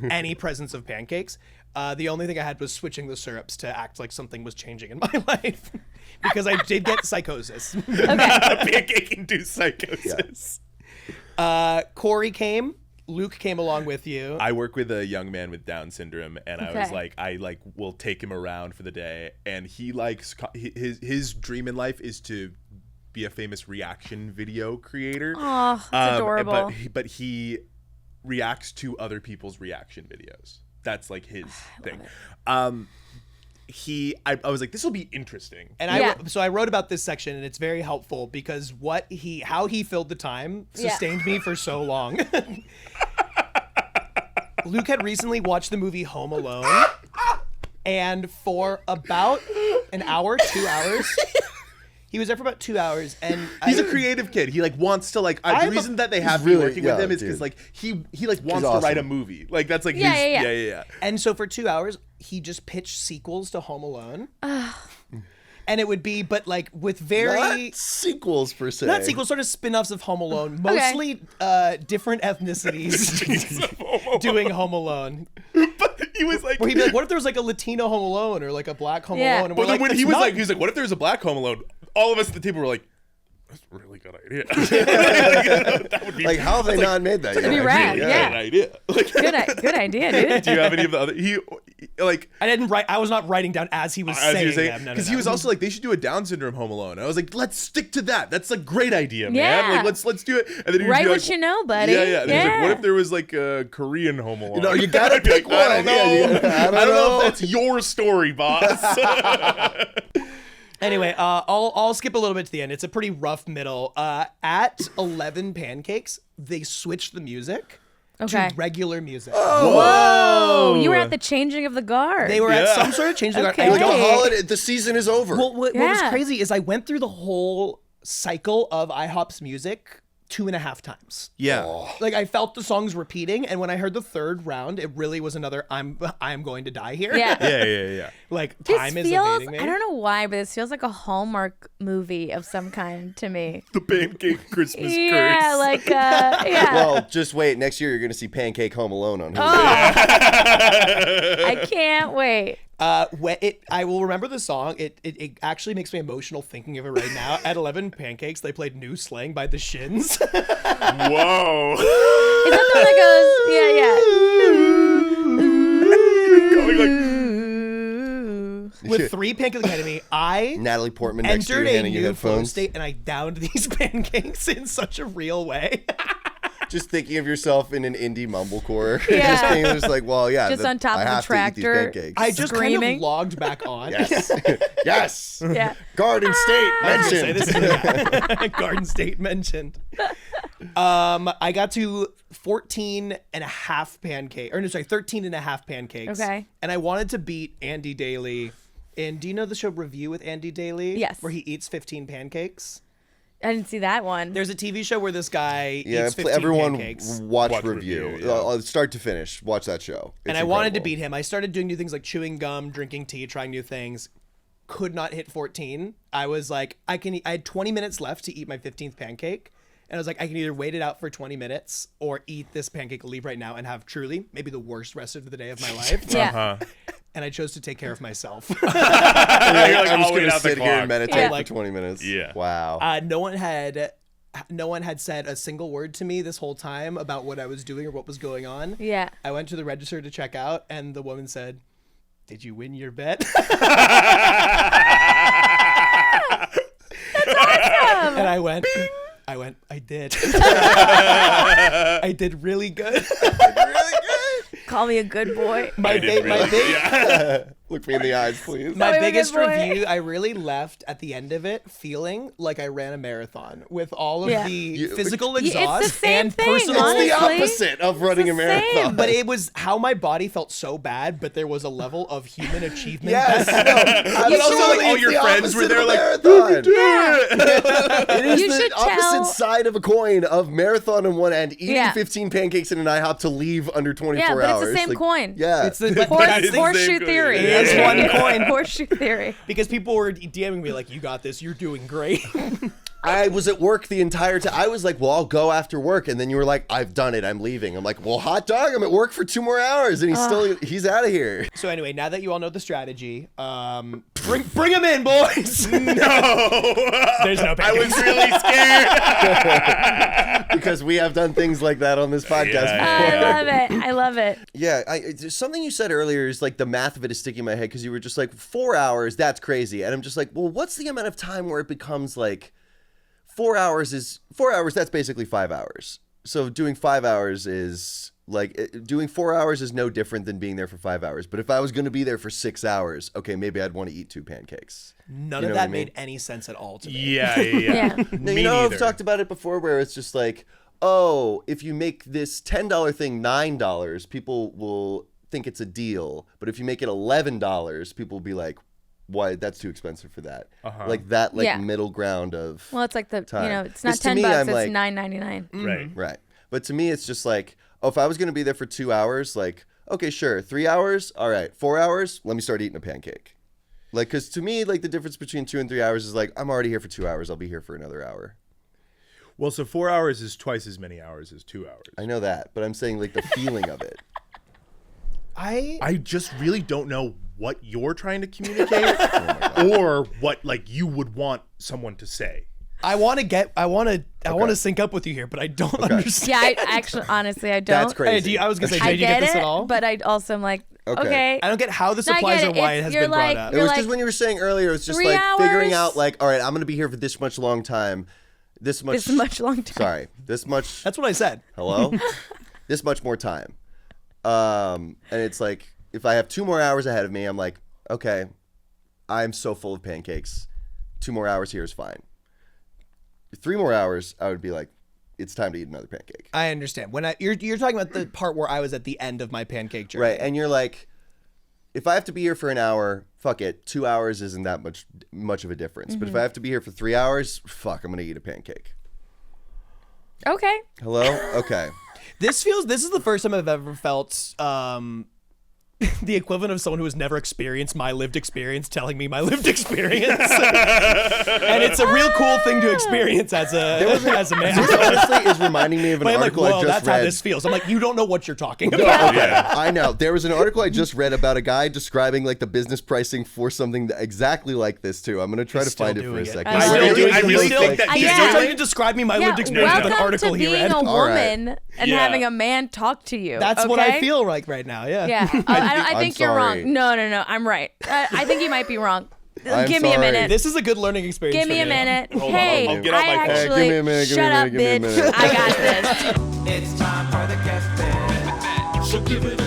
any presence of pancakes. The only thing I had was switching the syrups to act like something was changing in my life because I did get psychosis. Pancake-induced psychosis. Cory came. Luke came along with you. I work with a young man with Down syndrome, and I was like, I will take him around for the day, and he likes his dream in life is to be a famous reaction video creator. Oh, that's adorable. But he reacts to other people's reaction videos. That's like his thing. I was like, this will be interesting. And so I wrote about this section, and it's very helpful because how he filled the time sustained me for so long. Luke had recently watched the movie Home Alone, and for about an hour, 2 hours, he was there for about 2 hours, and he's a creative kid. He like wants to like. The reason that they have me working with him is because like he like wants to write a movie. Like that's like yeah. And so for 2 hours, he just pitched sequels to Home Alone. And it would be, but like with very not sequels per se. Not sequels, sort of spin-offs of Home Alone, mostly different ethnicities doing Home Alone. But he was like, where he'd be like, what if there was like a Latino Home Alone or like a Black Home Alone? And but when he was like, what if there was a Black Home Alone? All of us at the table were like, that's a really good idea. That would be Like, how have they not made that yet? That'd be rad. really Yeah. good idea. Like, Good idea, dude. do you have any of the other? He like. I didn't write. I was not writing down as he was saying them. Because he was also like, they should do a Down syndrome Home Alone. I was like, let's stick to that. That's a great idea, man. Yeah. Like, let's do it. And then he would Write be what like, you know, buddy. Yeah, yeah. And he was like, Yeah. what if there was like a Korean Home Alone? No, you gotta I'd be pick like, I don't one. Yeah, know. you gotta- I don't I don't know know. if that's your story, boss. Anyway, I'll skip a little bit to the end. It's a pretty rough middle. At 11 Pancakes, they switched the music Okay. to regular music. Whoa! You were at the changing of the guard. They were at some sort of change. Okay. Like a Hey. holiday. The season is over. Well, what was Yeah. crazy is I went through the whole cycle of IHOP's music 2.5 times. Yeah. Like I felt the songs repeating, and when I heard the third round, it really was another "I'm going to die here." Yeah. Yeah. Like This time is feels, evading me. I don't know why, but this feels like a Hallmark movie of some kind to me. The Pancake Christmas Yeah, curse. like, yeah. Well, just wait. Next year, you're going to see Pancake Home Alone on Hulu. I can't wait. I will remember the song. It actually makes me emotional thinking of it right now. At 11 Pancakes, they played New Slang by the Shins. Whoa. Is that the one that goes, Going like, With 3 pancakes ahead of me, I Natalie Portman next to entered you, a handing you new flow headphones. state, and I downed these pancakes in such a real way. Just thinking of yourself in an indie mumblecore. Yeah. Just being just like, well, yeah. Just on top I of the have to eat these tractor. pancakes. I just kind Screaming. of logged back on. Yes. Yes. yeah. Garden State I was gonna say, mentioned. this is Garden State mentioned. I got to 13 and a half pancakes. Okay. And I wanted to beat Andy Daly. And do you know the show Review with Andy Daly? Yes. Where he eats 15 pancakes. I didn't see that one. There's a TV show where this guy Yeah, eats 15 everyone pancakes. watch Review, review. yeah. Start to finish. Watch that show. And It's I wanted to incredible. beat him. I started doing new things like chewing gum, drinking tea, trying new things. Could not hit 14. I was like, I had 20 minutes left to eat my 15th pancake. And I was like, I can either wait it out for 20 minutes or eat this pancake, leave right now, and have truly maybe the worst rest of the day of my life. yeah. And I chose to take care of myself. You're like, I'm just I'll wait going to out the sit here and clock. meditate Yeah. for 20 minutes. Yeah. Wow. No one had said a single word to me this whole time about what I was doing or what was going on. Yeah. I went to the register to check out, and the woman said, "Did you win your bet?" And I went, I did. I did really good. Call me a good boy. My Look me in the eyes, please. Sorry, biggest good boy. review, I really left at the end of it feeling like I ran a marathon with all of Yeah. the physical it's the exhaust same and thing, personal. honestly. It's the opposite of running a the marathon. same. But it was how my body felt so bad, but there was a level of human achievement. Yes. that- No, also, like, all it's your the friends were opposite there, of a like, marathon. Yeah. It is You the should opposite tell- side of a coin of marathon on one end, eating Yeah. 15 pancakes in an IHOP to leave under 24 Yeah, but hours. it's the same Like, coin. Yeah. It's the That is the Horseshoe same coin. theory. Yeah. It's one coin. Horseshoe theory. because people were DMing me like, "You got this. You're doing great." I was at work the entire time. I was like, well, I'll go after work. And then you were like, I've done it. I'm leaving. I'm like, well, hot dog, I'm at work for 2 more hours. And he's out of here. So anyway, now that you all know the strategy, bring him in, boys. No. There's no I was pancakes. really scared. Because we have done things like that on this podcast Yeah. before. I love it. I love it. Yeah, something you said earlier is like the math of it is sticking in my head because you were just like 4 hours, that's crazy. And I'm just like, well, what's the amount of time where it becomes like 4 hours, that's basically 5 hours. So doing 5 hours is like, doing 4 hours is no different than being there for 5 hours. But if I was going to be there for 6 hours, okay, maybe I'd want to eat 2 pancakes. None You of know what that I mean? made any sense at all to me. Yeah. Yeah. Now, Me you know, neither. I've talked about it before where it's just like, oh, if you make this $10 thing $9, people will think it's a deal. But if you make it $11, people will be like, why? That's too expensive for that. Like that, Yeah. middle ground of Well, it's like the time. it's not 'Cause to $10. me, I'm It's like- $9.99. Right. right. But to me, it's just like, oh, if I was going to be there for 2 hours, like, okay, sure, 3 hours, all right, 4 hours, let me start eating a pancake. Like, because to me, like the difference between 2 and 3 hours is like, I'm already here for 2 hours, I'll be here for another hour. Well, so 4 hours is twice as many hours as 2 hours. I know that, but I'm saying like the feeling of it. I just really don't know what you're trying to communicate or what like you would want someone to say. I want to sync up with you here, but I don't understand. Yeah, I actually, honestly, I don't. That's crazy. I was gonna say, I do you get this it, at all? but I also am like, okay. I don't get how this No, I applies get or it. why it has You're been like- brought up. It was You're just when you were saying earlier, it was just 3 like figuring hours? out like, all right, I'm going to be here for this much long time. This much long time. Sorry. This much. That's what I said. Hello? This much more time. And it's like, if I have 2 more hours ahead of me, I'm like, okay, I'm so full of pancakes. 2 more hours here is fine. 3 more hours, I would be like, it's time to eat another pancake. I understand. When you're talking about the part where I was at the end of my pancake journey. Right. And you're like, if I have to be here for an hour, fuck it. 2 hours isn't that much of a difference. But if I have to be here for 3 hours, fuck, I'm going to eat a pancake. Okay. Hello? Okay. This is the first time I've ever felt the equivalent of someone who has never experienced my lived experience telling me my lived experience. And it's a real cool thing to experience as a man. This honestly is reminding me of an But I'm like, article whoa, I just that's read. how this feels. I'm like, you don't know what you're talking No, about. okay. I know. There was an article I just read about a guy describing like the business pricing for something exactly like this too. I'm gonna try He's to find it still for a doing it. second. I really think that He's he's still doing trying it. to describe me my lived Yeah, experience with an welcome article to he being read. a All right. woman and Yeah. having a man talk to you. That's what I okay? feel like right now. Yeah. Yeah. I I'm think you're sorry. wrong. No, I'm right. I think you might be wrong. I'm Give me a sorry. minute. This is a good learning experience. Give me for a me. minute. Hold on, Hey, I'll get out I my phone. actually Give me a minute, give me shut a up, minute, give me a bitch. minute. I got this. It's time for the guest bed. So give it up.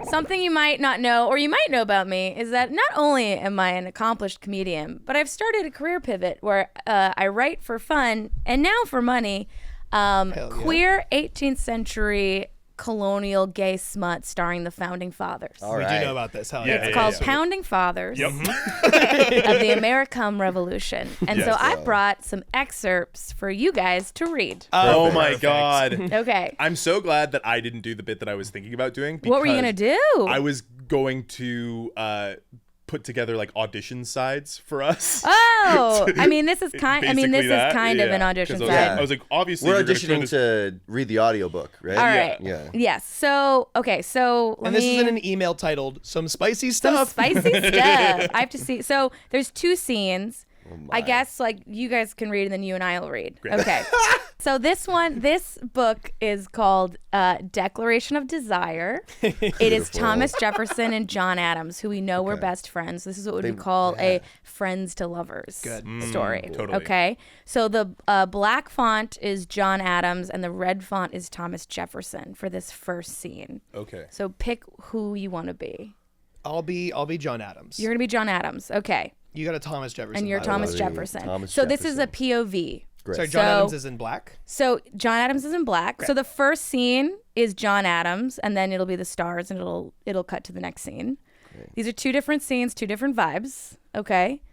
Something you might not know, or you might know about me, is that not only am I an accomplished comedian, but I've started a career pivot where I write for fun and now for money. Queer 18th century colonial gay smut starring the founding fathers. All We right. do know about this. Hell Yeah, yeah. It's called Pounding Fathers Yep. of the American Revolution. And so Yes. I brought some excerpts for you guys to read. Oh my Perfect. God. Okay. I'm so glad that I didn't do the bit that I was thinking about doing. What were you going to because do? I was going to put together like audition sides for us. Oh, I mean, this is kind. I mean, this Basically is kind of yeah. an audition 'Cause side. I was like, obviously, We're you're gonna turn auditioning this- to read the audiobook, right? All right. Yeah. Yes. So, okay. So let And this me. is in an email titled "Some Spicy some Stuff." spicy stuff. I have to see. So there's 2 scenes. Oh I guess like you guys can read and then you and I will read. Great. Okay. So this book is called Declaration of Desire. It is Thomas Jefferson and John Adams, who we know were best friends. This is what we call a friends to lovers story. totally. Okay. So the black font is John Adams and the red font is Thomas Jefferson for this first scene. Okay. So pick who you want to be. I'll be John Adams. You're gonna be John Adams. Okay. You got a Thomas Jefferson. And you're by the Thomas way. Jefferson. Thomas So this is a Jefferson. POV. Great. Sorry, John So- Adams is in black. So John Adams is in black. So the first scene is John Adams, and then it'll be the stars, and it'll cut to the next scene. These are 2 different scenes, 2 different vibes. Okay.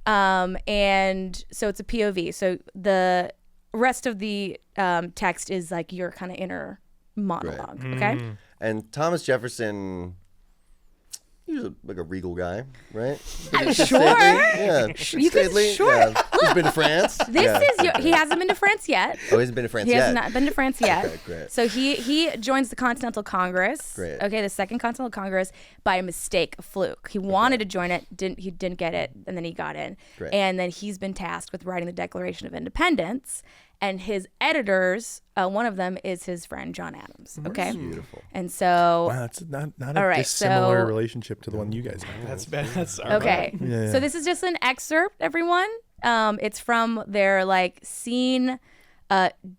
And so it's a POV. So the rest of the text is like your kind of inner monologue. Okay. And Thomas Jefferson, he was like a regal guy, right? I'm sure. Yeah. You could- stately, sure. Yeah. He's been to France. This Yeah. is he hasn't been to France yet. Oh, he hasn't been to France He yet. has not been to France yet. Okay, great. So he joins the Continental Congress. Great. Okay, the Second Continental Congress by a mistake, a fluke. He wanted to join it, he didn't get it, and then he got in. Great. And then he's been tasked with writing the Declaration of Independence. And his editors, one of them is his friend John Adams. Okay. Beautiful. And so Wow, that's not All a right, dissimilar so- relationship to the one you guys have. That's okay. Yeah. So this is just an excerpt, everyone. It's from their like scene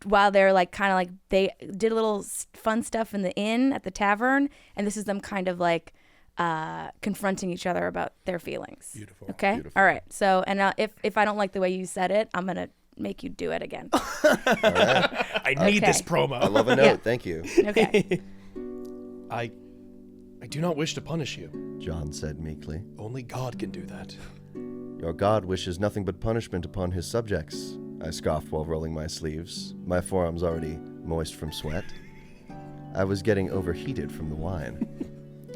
while they're like kind of like they did a little fun stuff in the inn at the tavern, and this is them kind of like confronting each other about their feelings. Beautiful. Okay. All right. So and if I don't like the way you said it, I'm gonna make you do it again. I need this Okay. promo. I love a note. Yeah. Thank you. Okay. I do not wish to punish you. John said meekly. Only God can do that. Your God wishes nothing but punishment upon his subjects. I scoffed while rolling my sleeves, my forearms already moist from sweat. I was getting overheated from the wine.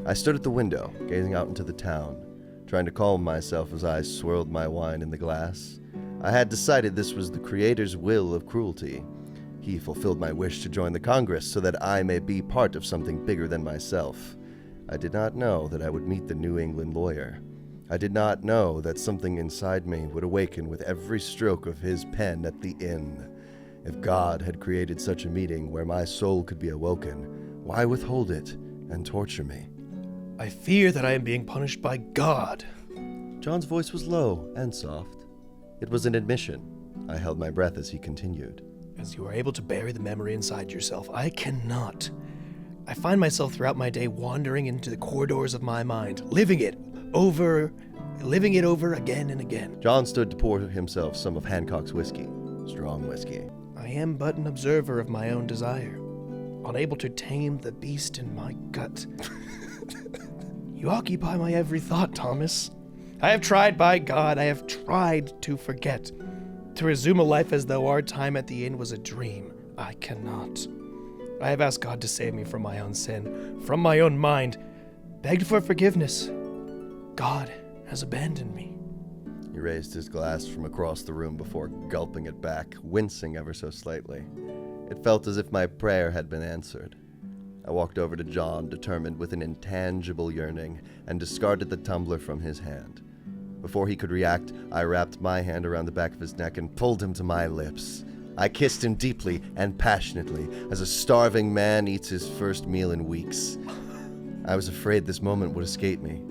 I stood at the window, gazing out into the town, trying to calm myself as I swirled my wine in the glass. I had decided this was the Creator's will of cruelty. He fulfilled my wish to join the Congress so that I may be part of something bigger than myself. I did not know that I would meet the New England lawyer. I did not know that something inside me would awaken with every stroke of his pen at the inn. If God had created such a meeting where my soul could be awoken, why withhold it and torture me? I fear that I am being punished by God. John's voice was low and soft. It was an admission. I held my breath as he continued. As you are able to bury the memory inside yourself, I cannot. I find myself throughout my day wandering into the corridors of my mind, living it over again and again. John stood to pour himself some of Hancock's whiskey. Strong whiskey. I am but an observer of my own desire, unable to tame the beast in my gut. You occupy my every thought, Thomas. I have tried, by God, I have tried to forget, to resume a life as though our time at the inn was a dream. I cannot. I have asked God to save me from my own sin, from my own mind, begged for forgiveness. God has abandoned me. He raised his glass from across the room before gulping it back, wincing ever so slightly. It felt as if my prayer had been answered. I walked over to John, determined with an intangible yearning, and discarded the tumbler from his hand. Before he could react, I wrapped my hand around the back of his neck and pulled him to my lips. I kissed him deeply and passionately, as a starving man eats his first meal in weeks. I was afraid this moment would escape me.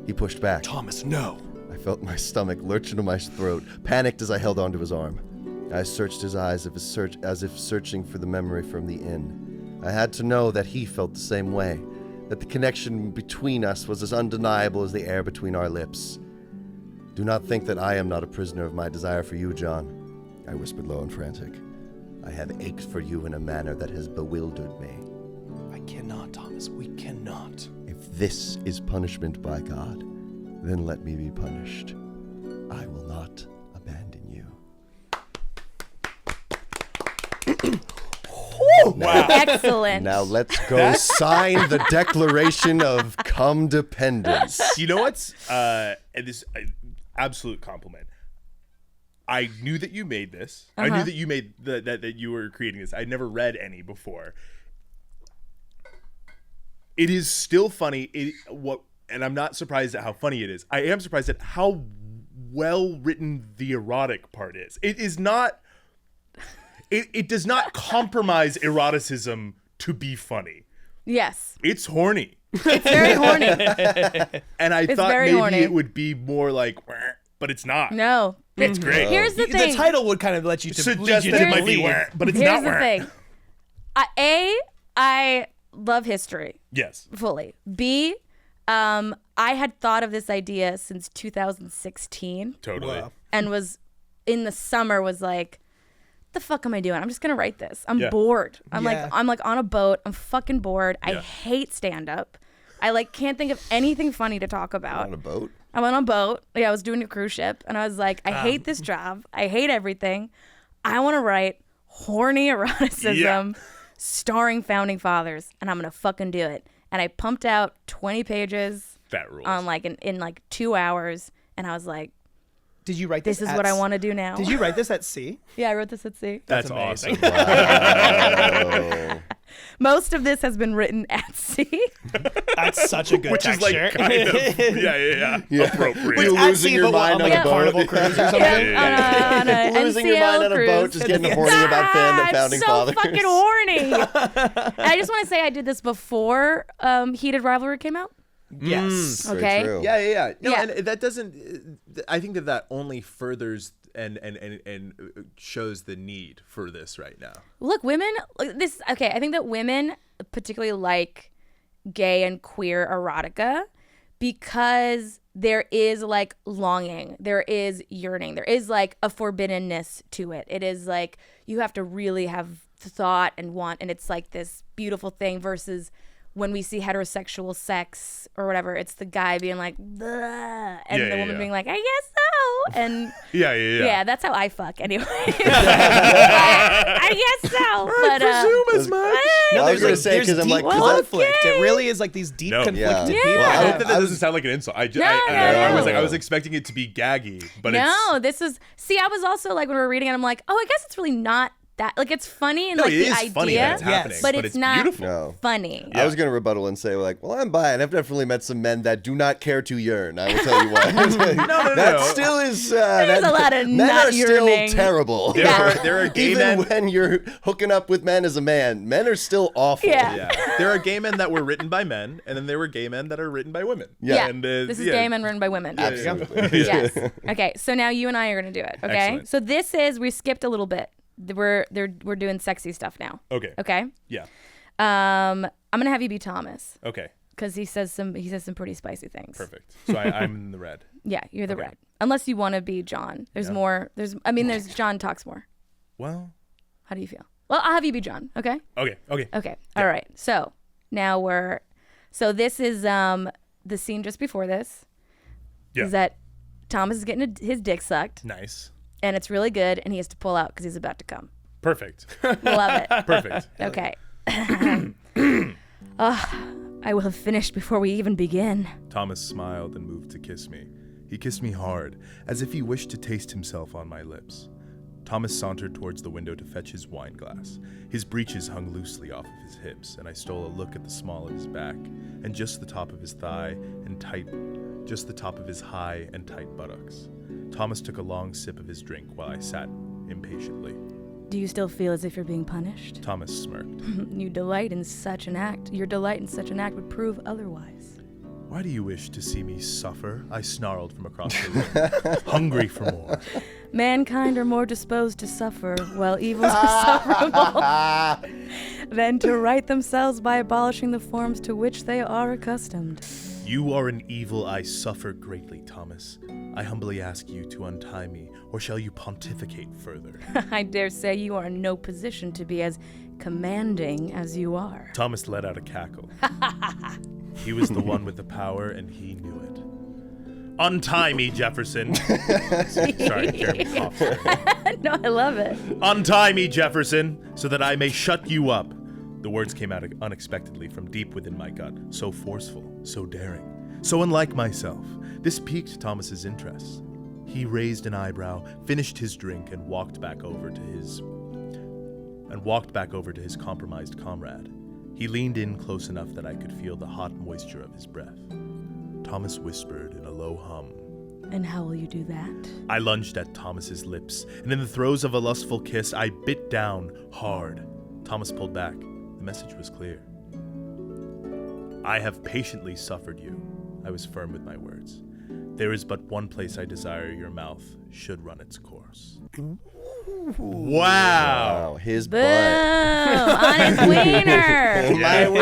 He pushed back. Thomas, no. I felt my stomach lurch into my throat, panicked as I held onto his arm. I searched his eyes as if searching for the memory from the inn. I had to know that he felt the same way, that the connection between us was as undeniable as the air between our lips. Do not think that I am not a prisoner of my desire for you, John, I whispered low and frantic. I have ached for you in a manner that has bewildered me. I cannot, Thomas. We cannot. If this is punishment by God, then let me be punished. I will not abandon you. Wow. Excellent. Now let's go sign the Declaration of Cum-dependence. You know what's this absolute compliment. I knew that you made this. I knew that you made that you were creating this. I'd never read any before. It is still funny. And I'm not surprised at how funny it is. I am surprised at how well written the erotic part is. It is not. It does not compromise eroticism to be funny. Yes. It's horny. It's very horny. And I thought very maybe horny. it would be more like, "Wah," but it's not. No. It's great. Here's the thing. The title would kind of let you to Suggest lead you that to it might be, believe. "Wah," but it's Here's not. the "Wah." thing. I love history Yes. fully. B, I had thought of this idea since 2016 Totally. Wow. and was in the summer was like, the fuck am I doing? I'm just gonna write this. I'm Yeah. bored. I'm Yeah. like on a boat. I'm fucking bored. I Yeah. hate stand up. I can't think of anything funny to talk about. On a boat? I went on a boat. Yeah, I was doing a cruise ship, and I was like, I hate this job. I hate everything. I want to write horny eroticism starring founding fathers, and I'm gonna fucking do it. And I pumped out 20 pages That rules. on in 2 hours, and I was like, Did you write this? this is at what I s- want to do now. Did you write this at sea? Yeah, I wrote this at sea. That's amazing. awesome. Wow. Most of this has been written at sea. That's such a good Which is texture. like kind of appropriate. You're At losing sea, your but what, mind on on like a a boat. Carnival cruise or something? Yeah, on a Losing your NCL mind on a cruise. boat, just getting horny about founding so fathers. fucking horny. And I just want to say I did this before Heated Rivalry came out. Yes. Very Okay. true. Yeah. No, Yeah. and that doesn't. I think that only furthers and shows the need for this right now. Look, women. This okay. I think that women particularly like gay and queer erotica because there is like longing, there is yearning, there is like a forbiddenness to it. It is like you have to really have thought and want, and it's like this beautiful thing versus when we see heterosexual sex or whatever, it's the guy being like, "Bleh," and the woman being like, I guess so. And Yeah. that's how I fuck anyway. I guess so. But as much. No, I was going to say, there's because I'm deep like, 'cause I- conflict. It really is like these deep No. conflicted Yeah. people. Well, I hope Yeah. that doesn't sound like an insult. I No. was expecting it to be gaggy, but no, this is. See, I was also like when we were reading it, I'm like, oh, I guess it's really not that. Like, it's funny and No, like it the is idea, funny that it's Yes. happening, but but it's it's not beautiful. No. funny. I was going to rebuttal and say, like, well, I'm bi, and I've definitely met some men that do not care to yearn. I will tell you what. no. That still is. There's a lot of men not are still yearning. terrible. There are gay Even men. when you're hooking up with men as a man, men are still awful. Yeah. Yeah, there are gay men that were written by men, and then there were gay men that are written by women. Yeah. And, This is yeah. gay men written by women. Absolutely. Yes. Okay. So now you and I are gonna do it. Okay. Excellent. So this is we skipped a little bit. We're doing sexy stuff now. Okay. Okay. Yeah. I'm gonna have you be Thomas Okay. because he says some pretty spicy things. Perfect. So I'm in the red. Yeah, you're the Okay. red. Unless you want to be John. There's Yeah. more. There's John talks more. Well. How do you feel? Well, I'll have you be John. Okay. Okay. Okay. All right. So now so this is the scene just before this. Yeah. Is that Thomas is getting his dick sucked, Nice. and it's really good, and he has to pull out because he's about to come. Perfect. Love it. Perfect. Okay. I will have finished before we even begin. Thomas smiled and moved to kiss me. He kissed me hard, as if he wished to taste himself on my lips. Thomas sauntered towards the window to fetch his wine glass. His breeches hung loosely off of his hips, and I stole a look at the small of his back, and just the top of his thigh and just the top of his high and tight buttocks. Thomas took a long sip of his drink while I sat impatiently. Do you still feel as if you're being punished? Thomas smirked. You delight in such an act. Your delight in such an act would prove otherwise. Why do you wish to see me suffer? I snarled from across the room, hungry for more. Mankind are more disposed to suffer, while evils are sufferable, than to right themselves by abolishing the forms to which they are accustomed. You are an evil I suffer greatly, Thomas. I humbly ask you to untie me, or shall you pontificate further? I dare say you are in no position to be as commanding as you are. Thomas let out a cackle. He was the one with the power, and he knew it. Untie me, Jefferson. Sorry, Jeremy coughed there. No, I love it. Untie me, Jefferson, so that I may shut you up. The words came out unexpectedly from deep within my gut, so forceful, so daring, so unlike myself. This piqued Thomas's interest. He raised an eyebrow, finished his drink, and walked back over to his compromised comrade. He leaned in close enough that I could feel the hot moisture of his breath. Thomas whispered in a low hum. And how will you do that? I lunged at Thomas's lips, and in the throes of a lustful kiss, I bit down hard. Thomas pulled back. The message was clear. I have patiently suffered you. I was firm with my words. There is but one place I desire your mouth should run its course. Wow. His Boom! butt. On his wiener! My On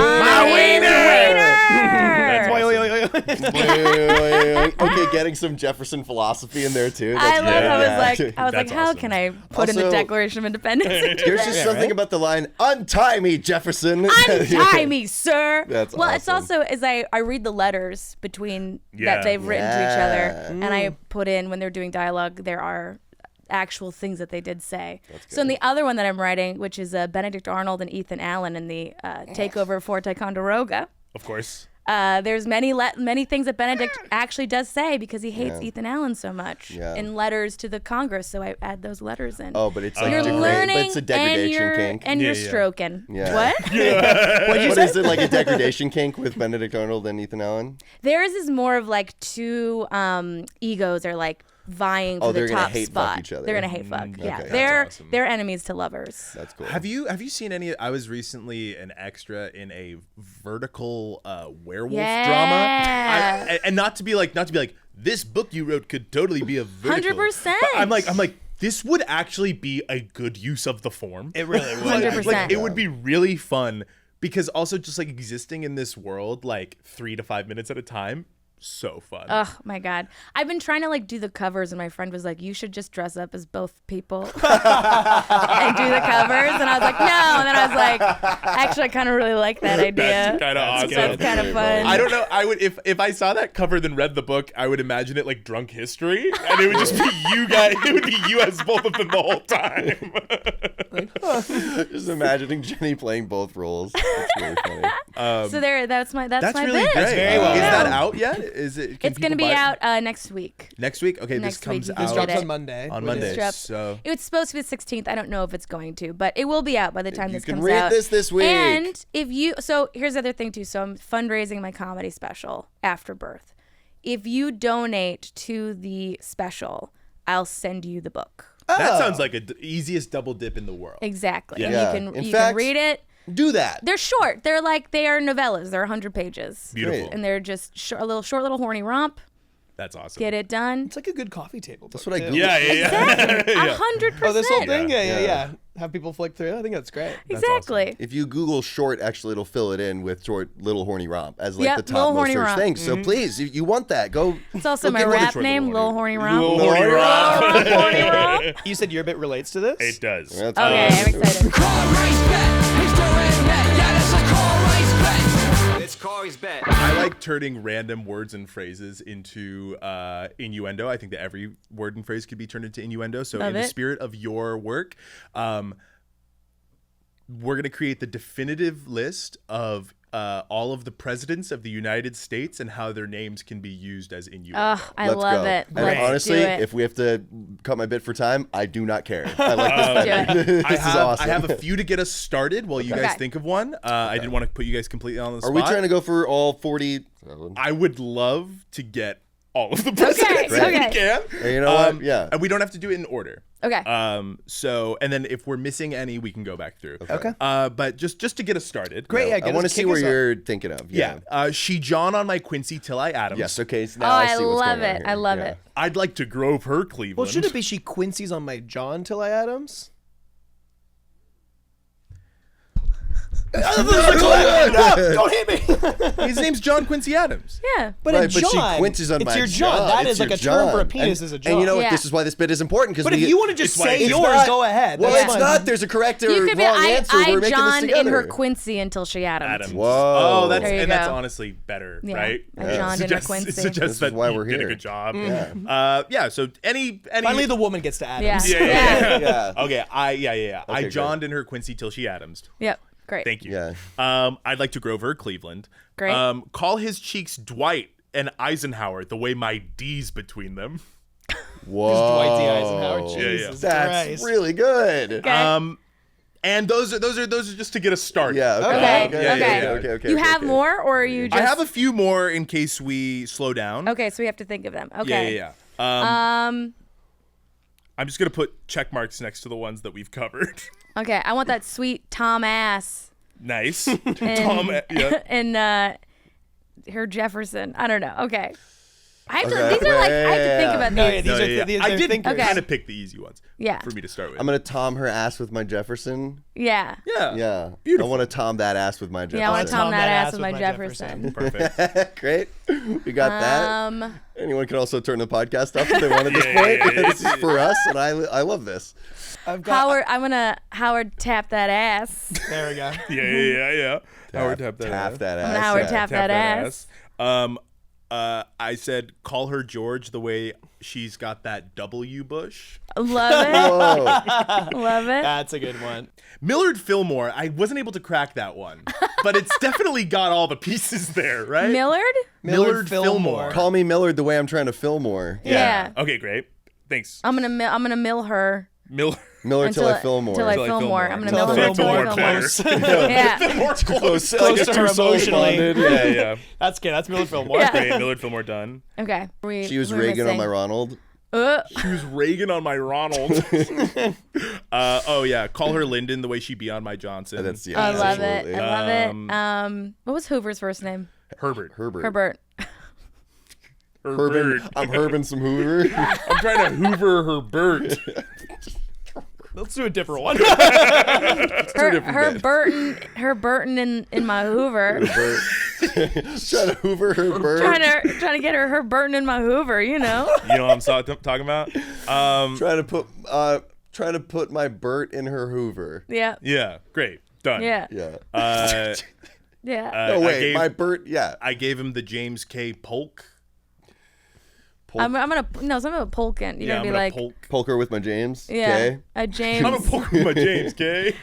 his wiener! Okay, getting some Jefferson philosophy in there too. I That's love. good. I was Yeah. like, That's how awesome. can I put in the Also- Declaration of Independence? into There's this? just something about the line, "Untie me, Jefferson." Untie me, sir. That's well, it's awesome. also as I read the letters between Yeah. that they've written to each Yeah. other, and I put in when they're doing dialogue, there are actual things that they did say. So in the other one that I'm writing, which is Benedict Arnold and Ethan Allen in the Takeover for Ticonderoga, Of course. there's many things that Benedict actually does say because he hates Ethan Allen so much Yeah. in letters to the Congress. So I add those letters in. Oh, but it's like You're learning but it's a and degradation you're kink. and you're Yeah, yeah. stroking. Yeah. What? What is it, like a degradation kink with Benedict Arnold and Ethan Allen? Theirs is more of like two egos are like vying for they're the gonna top hate spot. fuck each other. They're gonna hate fuck. Yeah, okay. they're That's awesome. they're enemies to lovers. That's cool. Have you seen any? I was recently an extra in a vertical werewolf Yeah. drama, and not to be like this book you wrote could totally be a vertical. 100%. But I'm like this would actually be a good use of the form. It really would. 100%. Like it would be really fun because also just like existing in this world like 3 to 5 minutes at a time, so fun. Oh my god, I've been trying to like do the covers, and my friend was like, "You should just dress up as both people and do the covers." And I was like, "No." And then I was like, "Actually, I kind of really like that idea. Kind of awesome. That's kind of fun." I don't know. I would if I saw that cover then read the book, I would imagine it like Drunk History, and it would just be you guys. It would be you as both of them the whole time. Just imagining Jenny playing both roles. That's really funny. So there, that's my That's my really bit. great. That's very well Is done. that out yet? is it? It's going to be out next week. Next week? Okay, Next this comes week, out. This drops on Monday. On Monday. Drops. So It was supposed to be the 16th. I don't know if it's going to, but it will be out by the time this can comes read out. this week. And if you, so here's the other thing too. So I'm fundraising my comedy special, Afterbirth. If you donate to the special, I'll send you the book. that sounds like the easiest double dip in the world. Exactly. Yeah. And In you fact, can read it. Do that. They're short. They are novellas. They're 100 pages. Beautiful. And they're just short little horny romp. That's awesome. Get it done. It's like a good coffee table. That's what I Googled. Yeah. Exactly. 100%. Oh, this whole thing? Yeah. Yeah. Have people flick through. I think that's great. Exactly. If you Google short, actually, it'll fill it in with short little horny romp as like Yep, the top Little most Horny search Romp. things. So please, if you want that, go. It's also go my give it a rap try. name, Lil Horny Romp. Little horny romp. Lil Horny Romp. You said your bit relates to this? It does. That's Okay, I'm excited. It's Cory's bet. I like turning random words and phrases into innuendo. I think that every word and phrase could be turned into innuendo. So Love in the it. spirit of your work, we're going to create the definitive list of all of the presidents of the United States and how their names can be used as innuendo. Oh, I Let's love go. it. And Let's honestly, do it. if we have to cut my bit for time, I do not care. I like this Do better. it. This is awesome. I have a few to get us started while you guys Okay. think of one. I didn't want to put you guys completely on the Are spot. we trying to go for all 40? I would love to get all of the presidents Okay, that we okay. can. And you know what? Yeah. And we don't have to do it in order. Okay. So, and then if we're missing any, we can go back through. Okay. But just to get us started. Great. Yeah, I want to see where you're. you're thinking of. Yeah. She John on my Quincy till I Adams. Yes. Okay. So Oh, now I I see what's love going on it. here. I love Yeah. it. I'd like to Grove her Cleveland. Well, should it be she Quincy's on my John till I Adams? Don't hit me. His name's John Quincy Adams. Yeah. But Right, in John, but she quinces on it's my your John. That It's is like your a term for a John. penis is a John. And you know what? Yeah. This is why this bit is important because but if you want to just It's why say it's yours, not- go ahead. well, That's it's fine. not. There's a correct or You could be wrong answer. We're I making this Johned in together. her Quincy until she Adams. Adams. Whoa. Oh, that's There you and that's go. honestly better, Yeah. right? I Johned in her Quincy. Suggests This is that why you we're did a here. good job. Yeah. Yeah. So any Finally, the woman gets to Adams. Yeah. yeah. Yeah. Okay. I Okay, Johned in her Quincy till she Adams. Yep. Great. Thank you. Yeah. I'd like to Grove her Cleveland. Great. Call his cheeks Dwight and Eisenhower the way my D's between them. Whoa. Dwight D. Eisenhower. Yeah, Jesus That's Christ. really good. Okay. And those are just to get us started. Yeah. Okay. Okay. Okay. You have more, or are you just? I have a few more in case we slow down. Okay, so we have to think of them. Okay. Yeah. I'm just gonna put check marks next to the ones that we've covered. Okay. I want that sweet Tom ass Nice. and Tom, yeah. and her Jefferson. I don't know. Okay. I have to. Okay. These are like I have to think about No, yeah, these. these No, are yeah. these I are did thinkers. Okay. kind of pick the easy ones. Yeah. For me to start with. I'm gonna Tom her ass with my Jefferson. Yeah. Yeah. Yeah. Beautiful. I want to Tom that ass with my Jefferson. Yeah. I want to Tom Tom that ass with my Jefferson. Perfect. Great. We got that. Um. Anyone can also turn the podcast off if they want at this Yeah, point. yeah, yeah. This is for us, and I love this. I've got. Howard. I'm gonna Howard tap that ass. There we go. Yeah. Howard tap that Tap ass. that ass. I'm gonna Howard yeah. tap that ass. I said call her George the way she's got that W bush. Love it. Whoa. Love it. That's a good one. Millard Fillmore, I wasn't able to crack that one, but it's definitely got all the pieces there, right? Millard. Millard Fillmore. Call me Millard the way I'm trying to fill more. Yeah. Okay, great. Thanks. I'm gonna mill her. Millard. Millard till I fill more. Till I Till I fill fill more. more. I'm gonna Till mill I her. fill Till I more fill close. more. Yeah. More close. Close to her emotionally. Yeah. That's good. That's Millard Fillmore. Yeah. Great. Millard Fillmore done. Okay. She was Reagan on my Ronald. She was Reagan on my Ronald. Oh yeah, call her Lyndon the way she be on my Johnson. That's yeah. I love absolutely. it. I love it. What was Hoover's first name? Herbert. Herbert. Herbert. I'm Herbin some Hoover. I'm trying to Hoover Herbert. Let's do a different one. Her Burton in my Hoover. Trying to Hoover her bird. trying to get her Burton in my Hoover. You know. You know what I'm talking about? Trying to put my Bert in her Hoover. Yeah. Yeah, great. Done. Yeah. Yeah. Yeah. No wait, my Bert. Yeah. I gave him the James K. Polk. I'm gonna put Polkin. You're Yeah, gonna be I'm like, Polk. Poker with my James. yeah, Okay. a James. I'm a Polk with my James K.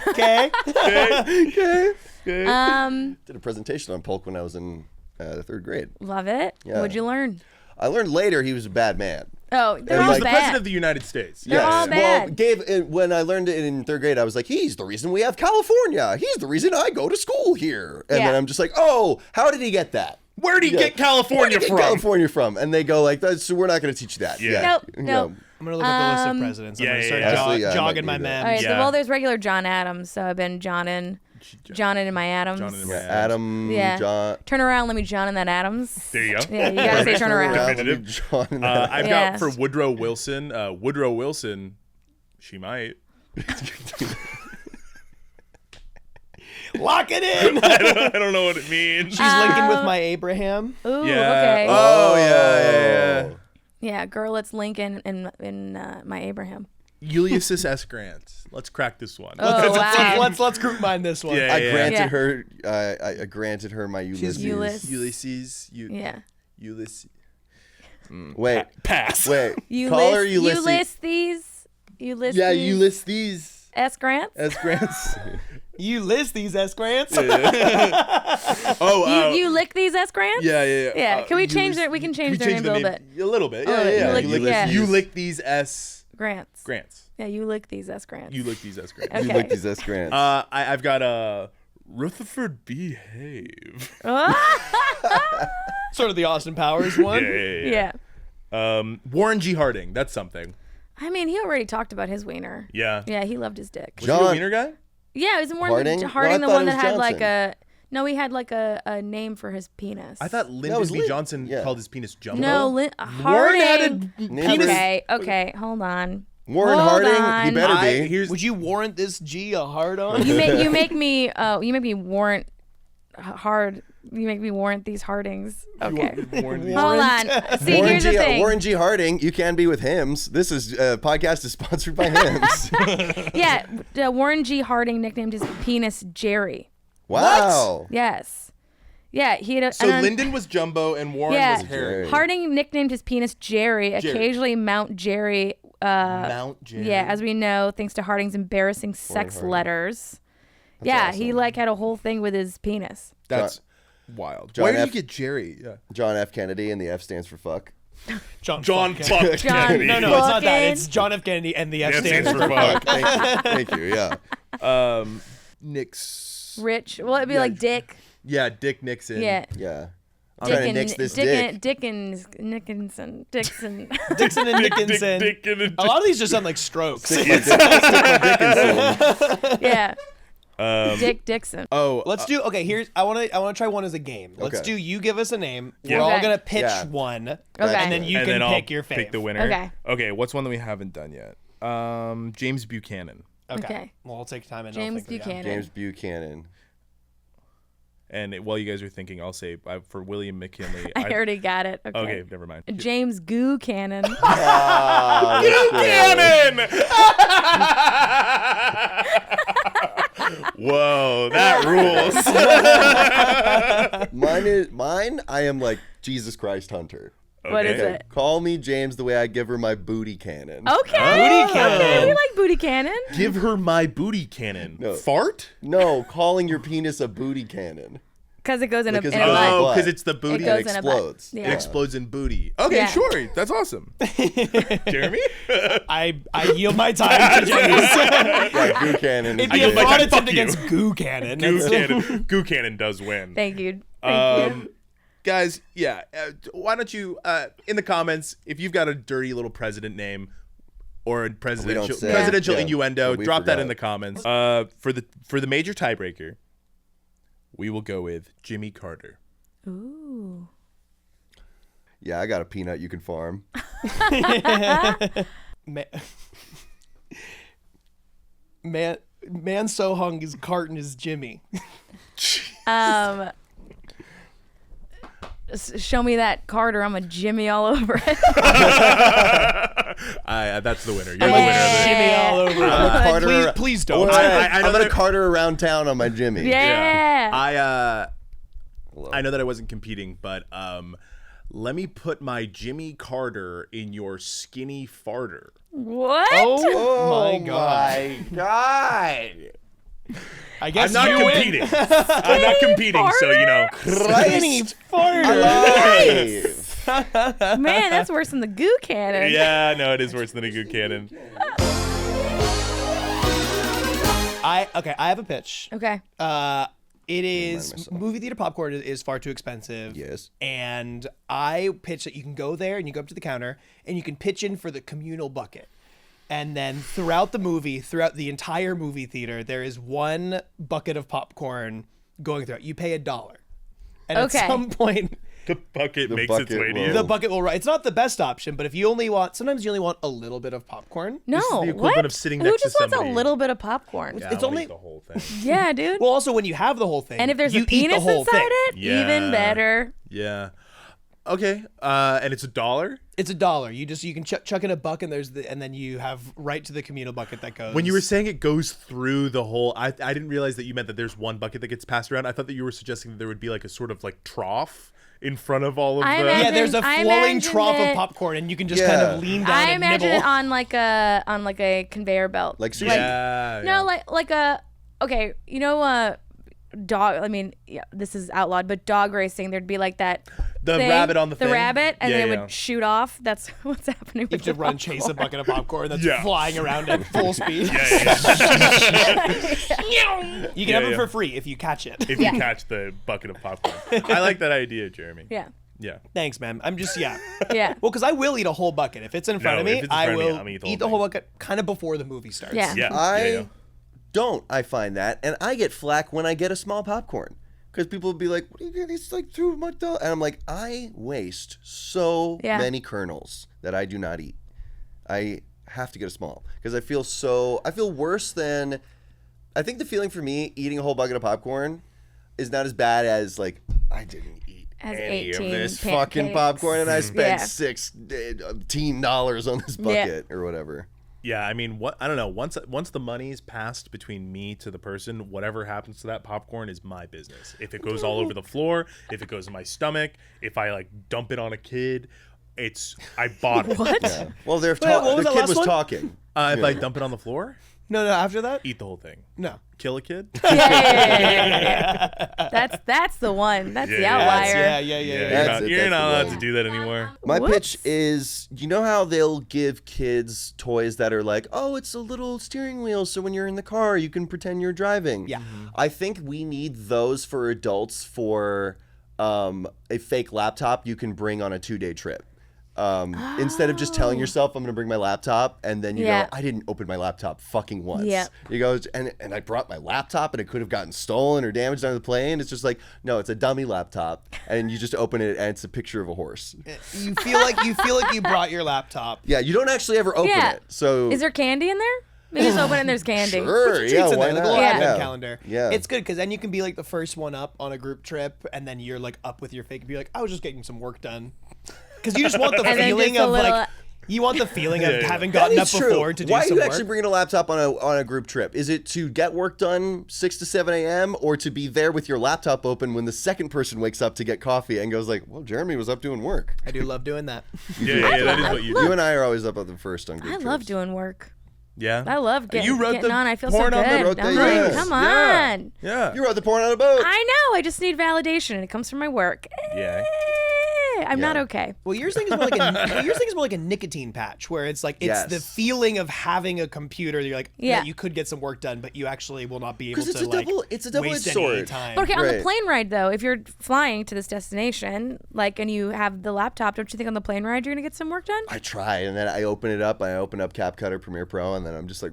Okay. Okay. Did a presentation on Polk when I was in the 3rd grade. Love it. Yeah. What'd you learn? I learned later he was a bad man. Oh, they're And all He's the bad. president of the United States. They're all bad. Well, when I learned it in 3rd grade, I was like, he's the reason we have California. He's the reason I go to school here. And Yeah. then I'm just like, oh, how did he get that? Where did he get California from? California from? And they go like, so we're not going to teach you that. Yeah. Nope. I'm gonna look at the list of presidents. I'm yeah, gonna start yeah, yeah. Yeah, I jogging might my do that. All right, man. Yeah. well, there's regular John Adams, so I've been Johnin in my Adams. John in my Adams. Adam, Yeah. John. Turn around, let me John in that Adams. There you go. Yeah, you gotta say turn around. Let me John in that. I've Yeah. got for Woodrow Wilson. Woodrow Wilson, she might. Lock it in. I don't know what it means. She's linking with my Abraham. Ooh, Yeah. okay. Oh, yeah. Yeah, girl, it's Lincoln in my Abraham. Ulysses S. Grant. Let's crack this one. Oh, wow. Let's group mine this one. Yeah. I granted Yeah. her. I granted her my Ulysses. Ulysses. Ulysses. Yeah. Ulysses. Wait, Pass. wait. Call her Ulysses. Ulysses. Yeah, Ulysses S. Grant. S. Grants. You list these S grants. Oh, You lick these S. Grants? yeah. Yeah. Can we change Ulysses- their? We can change Can we their name a little bit. A little bit. A Yeah, little bit. yeah. You lick- yeah. You lick these S. Grants. Grants. Yeah, you lick these S. Grants. You lick these S. Grants. Okay. Ulysses S. Grants. I've got Rutherford Behave. Sort of the Austin Powers one. Yeah. Warren G. Harding. That's something. I mean, he already talked about his wiener. Yeah. Yeah, he loved his dick. Was he a John- wiener guy? Yeah, it was Warren Harding? Harding, No, I the thought one it that was had like Johnson. no, he had like a name for his penis. I thought That Lyndon was B. Lin- Johnson yeah. called his penis Jumbo. No, Warren had Harding. a penis. Okay, hold on. Warren Hold Harding. on. He better be. Here's Would you warrant this G a hard on? You make me warrant hard. You make me warrant these Hardings. Okay. Warren G. Hold on. See, Warren here's G. the thing. Warren G. Harding. You can be with Hims. This is podcast is sponsored by Hims. Yeah, Warren G. Harding nicknamed his penis Jerry. Wow. Yes. Yeah, he had a. So and then- Lyndon was Jumbo and Warren Yeah. was Harry. Harding nicknamed his penis Jerry. Occasionally Mount Jerry. Mount Jerry. Yeah, as we know, thanks to Harding's embarrassing sex Harding. letters. Yeah, he awesome. like had a whole thing with his penis. That's wild. John Why did F. you get Jerry? Yeah. John F. Kennedy, and the F stands for fuck. John John fuck fucked John- Kennedy. No, it's not that. Fucking- It's John F. Kennedy, and the F F stands stands for for fuck. fuck. Thank you. Yeah. Nick's. Rich. Well, it'd be like Dick. Yeah, Dick Nixon. Yeah. Yeah. I'm trying to nix this dick. Dickinson. Dixon and Dickinson. Dick and A lot of these just sound like strokes. Yeah. Dick Dixon. Oh, Let's do here's I want to try one as a game. Let's Okay. do you give us a name. Yeah. We're all Okay. going to pitch Yeah. one. Okay. And then you and can then pick I'll your fave. pick the winner. Okay. Okay. What's one that we haven't done yet? James Buchanan. Okay. Well, I'll take time and James I'll think of Buchanan. James Buchanan. And while you guys are thinking, I'll say for William McKinley. I already got it. Okay. Okay, never mind. James Goo Cannon. Buchanan! Whoa, that rules. Mine. I am like Jesus Christ Hunter. What is Okay. it? Call me James the way I give her my booty cannon. Okay. Booty cannon. Okay, we like booty cannon. Give her my booty cannon. No. Fart? No, calling your penis a booty cannon. Because it goes in Because a it goes butt. in Oh, butt. because it's the booty. It goes It in a butt. explodes. Yeah. It explodes in booty. Okay, Yeah. sure. That's awesome. Jeremy? I yield my time to James. Yeah, Buchanan. It'd I be a yield my fraud time. attempt Fuck you. against Goo Cannon. Goo That's- Cannon. Goo Cannon does win. Thank you. Thank you. Guys, yeah. Why don't you, in the comments, if you've got a dirty little president name or a presidential say. presidential Yeah. innuendo, We drop that forgot. in the comments. For the major tiebreaker, we will go with Jimmy Carter. Ooh. Yeah, I got a peanut you can farm. Man so hung his carton is Jimmy. Show me that Carter. I'm a Jimmy all over it. That's the winner. You're the winner of this. Jimmy all over it. I'm a Carter. Please don't. I know I'm gonna that- Carter around town on my Jimmy. Yeah. I know that I wasn't competing, but let me put my Jimmy Carter in your skinny farter. What? Oh my god. God. I guess I'm not you win. competing. I'm not competing, so you know. Christ alive. Man, that's worse than the goo cannon. Yeah, no, it is worse than a goo cannon. I have a pitch. Okay. It is movie theater popcorn is far too expensive. Yes. And I pitch that you can go there and you go up to the counter and you can pitch in for the communal bucket. And then throughout the entire movie theater, there is one bucket of popcorn going through it. You pay $1. And Okay. at some point, The bucket makes bucket its way to will- you. the bucket will rise. It's not the best option, but if you only want, sometimes you only want a little bit of popcorn. No, This is the equivalent what? of sitting Who next to just wants somebody. a little bit of popcorn? Yeah, It's I'll only- eat the whole thing. Yeah, dude. Well, also when you have the whole thing, and if there's you a penis eat the whole inside thing. it, even Yeah. better. Yeah. Okay. And it's $1. It's $1. You can chuck in a buck and and then you have right to the communal bucket that goes. When you were saying it goes through the whole, I didn't realize that you meant that there's one bucket that gets passed around. I thought that you were suggesting that there would be like a sort of like trough in front of all of I the. imagine- yeah, there's a I flowing imagine trough it- of popcorn, and you can just kind of lean down I and imagine nibble. it on like a conveyor belt. Like sushi. Yeah. No, like a okay, you know, dog. I mean, yeah, this is outlawed, but dog racing. There'd be like that. The thing, rabbit on the thing? rabbit, and Yeah, they yeah. would shoot off. That's what's happening. You With have to the run chase a bucket of popcorn that's Yeah. flying around at full speed. You can have it yeah. for free if you catch it. If you catch the bucket of popcorn. I like that idea, Jeremy. Yeah, Yeah. Thanks, man. I'm just yeah. Well, because I will eat a whole bucket if it's in front of No, me. if it's in I front of me, will I'm gonna eat the whole bucket kind of before the movie starts. Yeah. Yeah. I yeah, yeah. don't. I find that, and I get flack when I get a small popcorn because people will be like, "What are you getting? It's like too much." And I'm like, I waste so Yeah. many kernels that I do not eat. I have to get a small because I feel worse than. I think the feeling for me eating a whole bucket of popcorn is not as bad as like I didn't eat As any of 18 this pancakes. fucking popcorn and I spent Yeah. $16 on this bucket or whatever. Yeah, I mean, I don't know. Once the money's passed between me to the person, whatever happens to that popcorn is my business. If it goes all over the floor, if it goes in my stomach, if I like dump it on a kid, I bought it. What? Yeah. Well, what was the the kid last was one? talking. If I dump it on the floor, No, after that? eat the whole thing. No. Kill a kid. Yeah. That's the one. That's the Yeah, outlier. You're That's not, it, you're that's not the allowed one. to do that anymore. My Whoops. pitch is, you know how they'll give kids toys that are like, oh, it's a little steering wheel, so when you're in the car, you can pretend you're driving. Yeah. I think we need those for adults for a fake laptop you can bring on a 2-day trip. Instead of just telling yourself I'm gonna bring my laptop and then you Yeah. go, I didn't open my laptop fucking once. Yeah. You go, and I brought my laptop and it could have gotten stolen or damaged on the plane. It's just like, no, it's a dummy laptop and you just open it and it's a picture of a horse. You feel like you brought your laptop. Yeah, you don't actually ever open Yeah. it. So Is there candy in there? Maybe just open it and there's candy. Sure, Put your yeah, treats in why there, like a not? little Yeah. advent calendar. Yeah. It's good because then you can be like the first one up on a group trip, and then you're like up with your fake and be like, I was just getting some work done. Because you just want the And then feeling just a of little- like, you want the feeling of Yeah, yeah. having That gotten up is true. before to do Why are some you work. actually bringing a laptop on a group trip? Is it to get work done 6 to 7 a.m. or to be there with your laptop open when the second person wakes up to get coffee and goes like, well, Jeremy was up doing work. I do love doing that. Yeah, that is what you You do. and I are always up at the first on group I trips. love doing work. Yeah. I love getting You wrote the on. I feel so porn good. on the- wrote I'm the- like, yes. come Yeah. on. Yeah. You wrote the porn on a boat. I know. I just need validation, and it comes from my work. Yeah. I'm not Yeah. okay. Well, yours thing is more like a nicotine patch, where it's like it's Yes. the feeling of having a computer. You're like, Yeah. that you could get some work done, but you actually will not be able 'Cause it's to a like double-edged waste any sword. time. But okay, on the Right. plane ride though, if you're flying to this destination, like, and you have the laptop, don't you think on the plane ride you're gonna get some work done? I try, and then I open it up. I open up CapCut or Premiere Pro, and then I'm just like,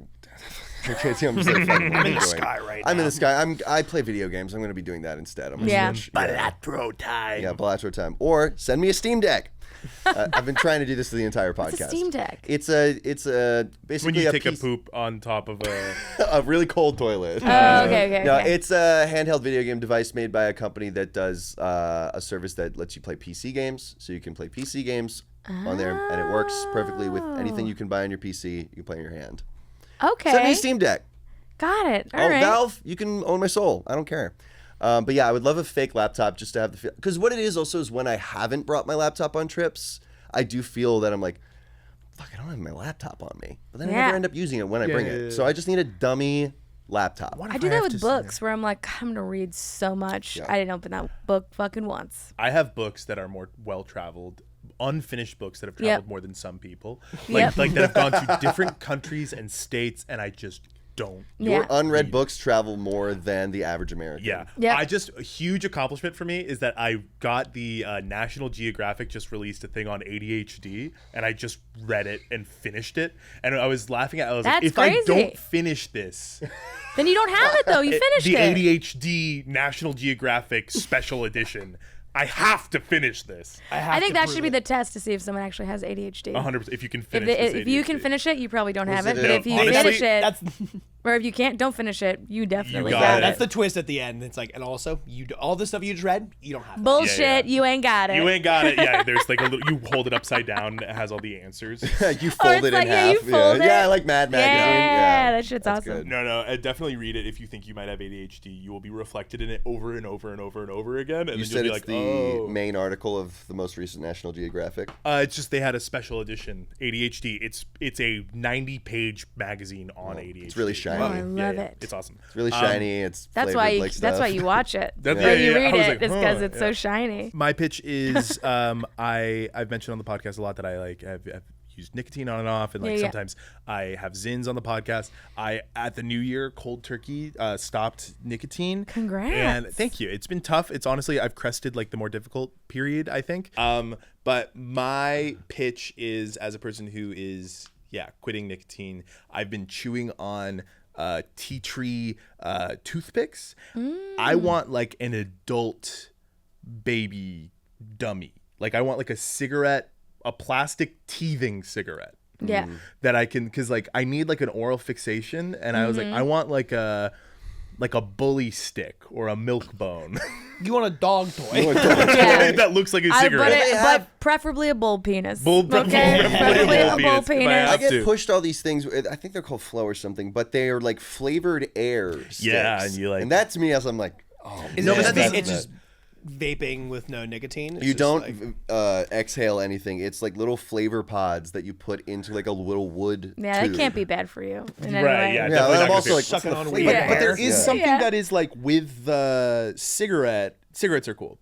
I'm just like, fuck, what am I in the doing? sky right I'm now. in the sky. I play video games. I'm going to be doing that instead. I'm gonna Yeah. switch. Balatro time. Yeah, Balatro time. Or send me a Steam Deck. I've been trying to do this the entire podcast. What's a Steam Deck? It's a basically When you take a piece- poop on top of a. a really cold toilet. Oh, okay. No, it's a handheld video game device made by a company that does a service that lets you play PC games. So you can play PC games on there, and it works perfectly with anything you can buy on your PC. You can play in your hand. Okay. Send me a Steam Deck. Got it. All Oh, right. Valve, you can own my soul. I don't care. But yeah, I would love a fake laptop just to have the feel. Because what it is also is when I haven't brought my laptop on trips, I do feel that I'm like, fuck, I don't have my laptop on me. But then I Yeah. never end up using it when I bring it. yeah, So I just need a dummy laptop. I do that with books where I'm like, I'm gonna read so much. Yeah. I didn't open that book fucking once. I have books that are more well-traveled, unfinished books that have traveled more than some people. Yep. Like that have gone to different countries and states, and I just don't. Your Yeah. unread books travel more than the average American. Yeah. Yep. A huge accomplishment for me is that I got the National Geographic just released a thing on ADHD, and I just read it and finished it. And I was laughing at it. I was like, That's if I crazy. don't finish this, Then you don't have it though. You finished the it. ADHD National Geographic Special Edition, I have to finish this. I think that should be the test to see if someone actually has ADHD. 100%. If you can finish If you can ADHD. finish it, you probably don't have Was it. it But a- if you Honestly, finish it, That's or if you can't, don't finish it. You definitely got got it. that's it. the twist at the end. It's like, and also you do, all the stuff you just read, you don't have it. Bullshit. Yeah. You ain't got it. You ain't got it. Yeah, there's like a little. You hold it upside down. It has all the answers. You fold it like, in yeah, half. you fold it. Yeah, like Mad Magazine. Yeah, that shit's That's awesome. good. No, definitely read it if you think you might have ADHD. You will be reflected in it over and over and over and over again, and You then said you'll it's be the like, oh. main article of the most recent National Geographic. It's just they had a special edition ADHD. It's a 90-page magazine on ADHD. It's really shiny. Oh, I love Yeah, it. It's awesome. It's really shiny. It's That's flavored why. like That's why stuff. you watch it. That's- Or yeah, you yeah, read I was it like, just because huh, it's so shiny. My pitch is I've mentioned on the podcast a lot that I've used nicotine on and off, and like Yeah. sometimes I have Zins on the podcast. I at the New Year cold turkey stopped nicotine. Congrats. And thank you. It's been tough. It's honestly I've crested like the more difficult period, I think. But my pitch is as a person who is quitting nicotine. I've been chewing on tea tree toothpicks. I want like an adult baby dummy. Like I want like a plastic teething cigarette Yeah. that I can, cause like I need like an oral fixation, and I was like, I want like a bully stick or a milk bone You want a dog toy? Yeah. that looks like a cigarette. But preferably a bull penis. Preferably Preferably a a bull bull penis, if I penis. I have get to. pushed all these things. I think they're called Flow or something, but they are like flavored air sticks. Yeah, and you like- and that to me, as I'm like, oh, Is man, it just, that's it's bad. just vaping with no nicotine? It's You just don't like- exhale anything. It's like little flavor pods that you put into like a little wood. Yeah, that tube. can't be bad for you. In any Right, way. yeah. Yeah, Definitely not I'm gonna also be like, sucking what's the on flavor? weed. Yeah. But there is Yeah. something Yeah. that is like with the cigarette. Cigarettes are cool.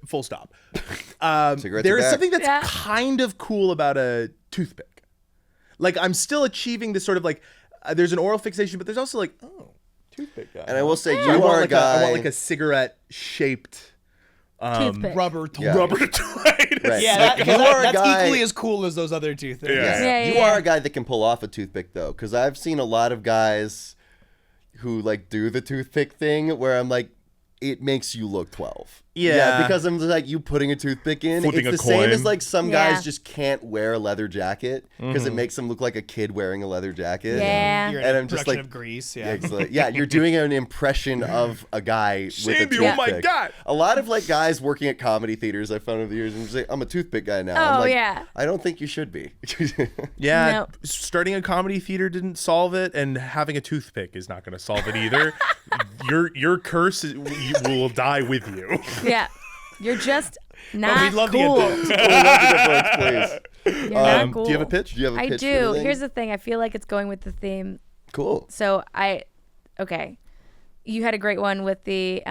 Full stop. Cigarettes There are is back. something that's Yeah. kind of cool about a toothpick. Like I'm still achieving this sort of like there's an oral fixation, but there's also like toothpick guy. And I will say, I you want are a like guy. I want like a cigarette shaped Toothpick. rubber toy. Yeah. rubber toy. Right. Yeah, Like, you are a that's guy- equally as cool as those other two things. Yeah. Yeah, You yeah. are a guy that can pull off a toothpick though, because I've seen a lot of guys who like do the toothpick thing where I'm like, it makes you look 12. Yeah. because I'm just like, you putting a toothpick in. Flipping it's a the same coin. as like some Yeah. guys just can't wear a leather jacket because it makes them look like a kid wearing a leather jacket. Yeah. You're And in I'm just production like- of grease. Yeah, Yeah. it's like- yeah, you're doing an impression of a guy with a Shame toothpick. you, oh my God. A lot of like guys working at comedy theaters I found over the years and just like, I'm a toothpick guy now. Oh, I'm like, yeah. I don't think you should be. Yeah, No. starting a comedy theater didn't solve it, and having a toothpick is not going to solve it either. Your curse will die with you. Yeah. You're just But not we'd love cool. to get those. Please. You're not cool. Do you have a pitch? Do you have a I pitch for do. the thing? Here's the thing. I feel like it's going with the theme. Cool. So okay. You had a great one with the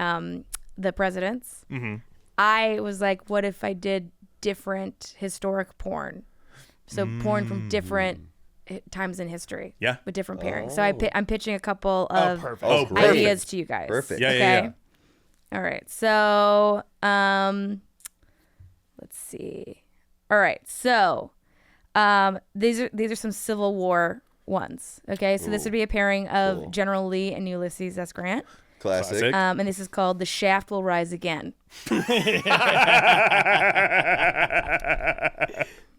presidents. Mm-hmm. I was like, what if I did different historic porn? So porn from different times in history. Yeah. With different pairings. So I'm pitching a couple of Perfect. Oh, great. ideas to you guys. Perfect. Yeah, Okay. yeah. All right. So let's see. All right. So these are some Civil War ones. Okay. So this would be a pairing of Cool. General Lee and Ulysses S. Grant. Classic. Classic. And this is called The Shaft Will Rise Again.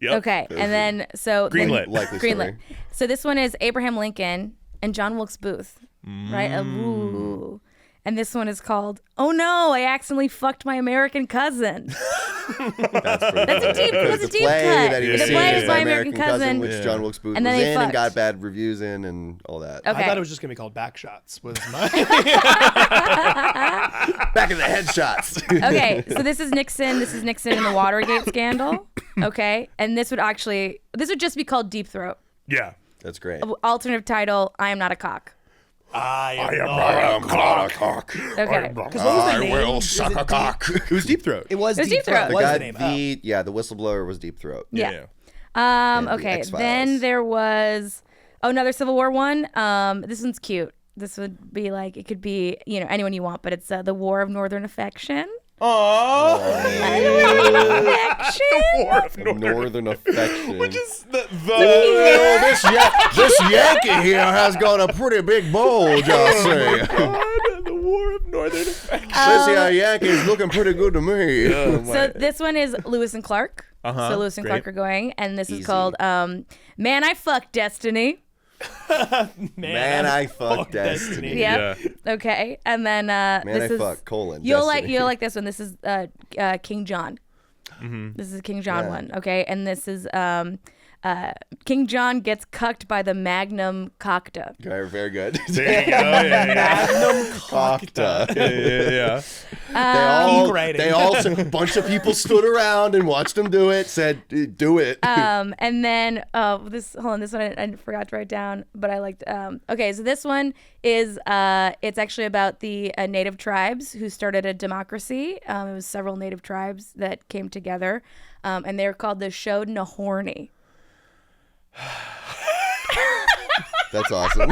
Yep. Okay. And then Greenlit. Likely Greenlit. story. So this one is Abraham Lincoln and John Wilkes Booth. Right? Ooh. And this one is called "Oh No, I Accidentally Fucked My American Cousin." That's a deep- that's a the deep play cut. that he The was play seeing is is My My American Cousin. which Yeah. John Wilkes Booth And was then they in and fucked. got bad reviews in and all that. Okay. I thought it was just gonna be called Backshots. Was my Back in the headshots. Okay, so this is Nixon. This is Nixon in the Watergate scandal. Okay, and this would just be called Deep Throat. Yeah. That's great. Alternative title: I am not a cock. I am not a cock. Okay. Because what was the name? will suck a cock. It was Deep Throat. It was It was Deep Deep Throat. Throat. The Was guy, the name? the whistleblower was Deep Throat. Yeah. And the Okay. X-Files. Then there was another Civil War one. This one's cute. This would be like, it could be, anyone you want, but it's the War of Northern Affection. Oh, Affection? Northern affection. which is the this Yankee here has got a pretty big bulge, I'll say. the War of Northern Affection. This here Yankee's looking pretty good to me. So this one is Lewis and Clark. Uh-huh, So Lewis and great. Clark are going, and this Easy. is called Man, I Fucked Destiny. Man, I fuck Destiny. Yep. Okay. And then Man, this I is fuck colon. you'll Destiny. like this one. This is King John. This is King John Yeah. one. Okay, and this is King John gets cucked by the Magnum Cocta. Okay, very good. There you go. Yeah. Cocta. Yeah. They all, a bunch of people stood around and watched them do it. Said, "Do it." And then this one I forgot to write down, but I liked. Okay, so this one is it's actually about the native tribes who started a democracy. It was several native tribes that came together, and they're called the Haudenosaunee. That's awesome.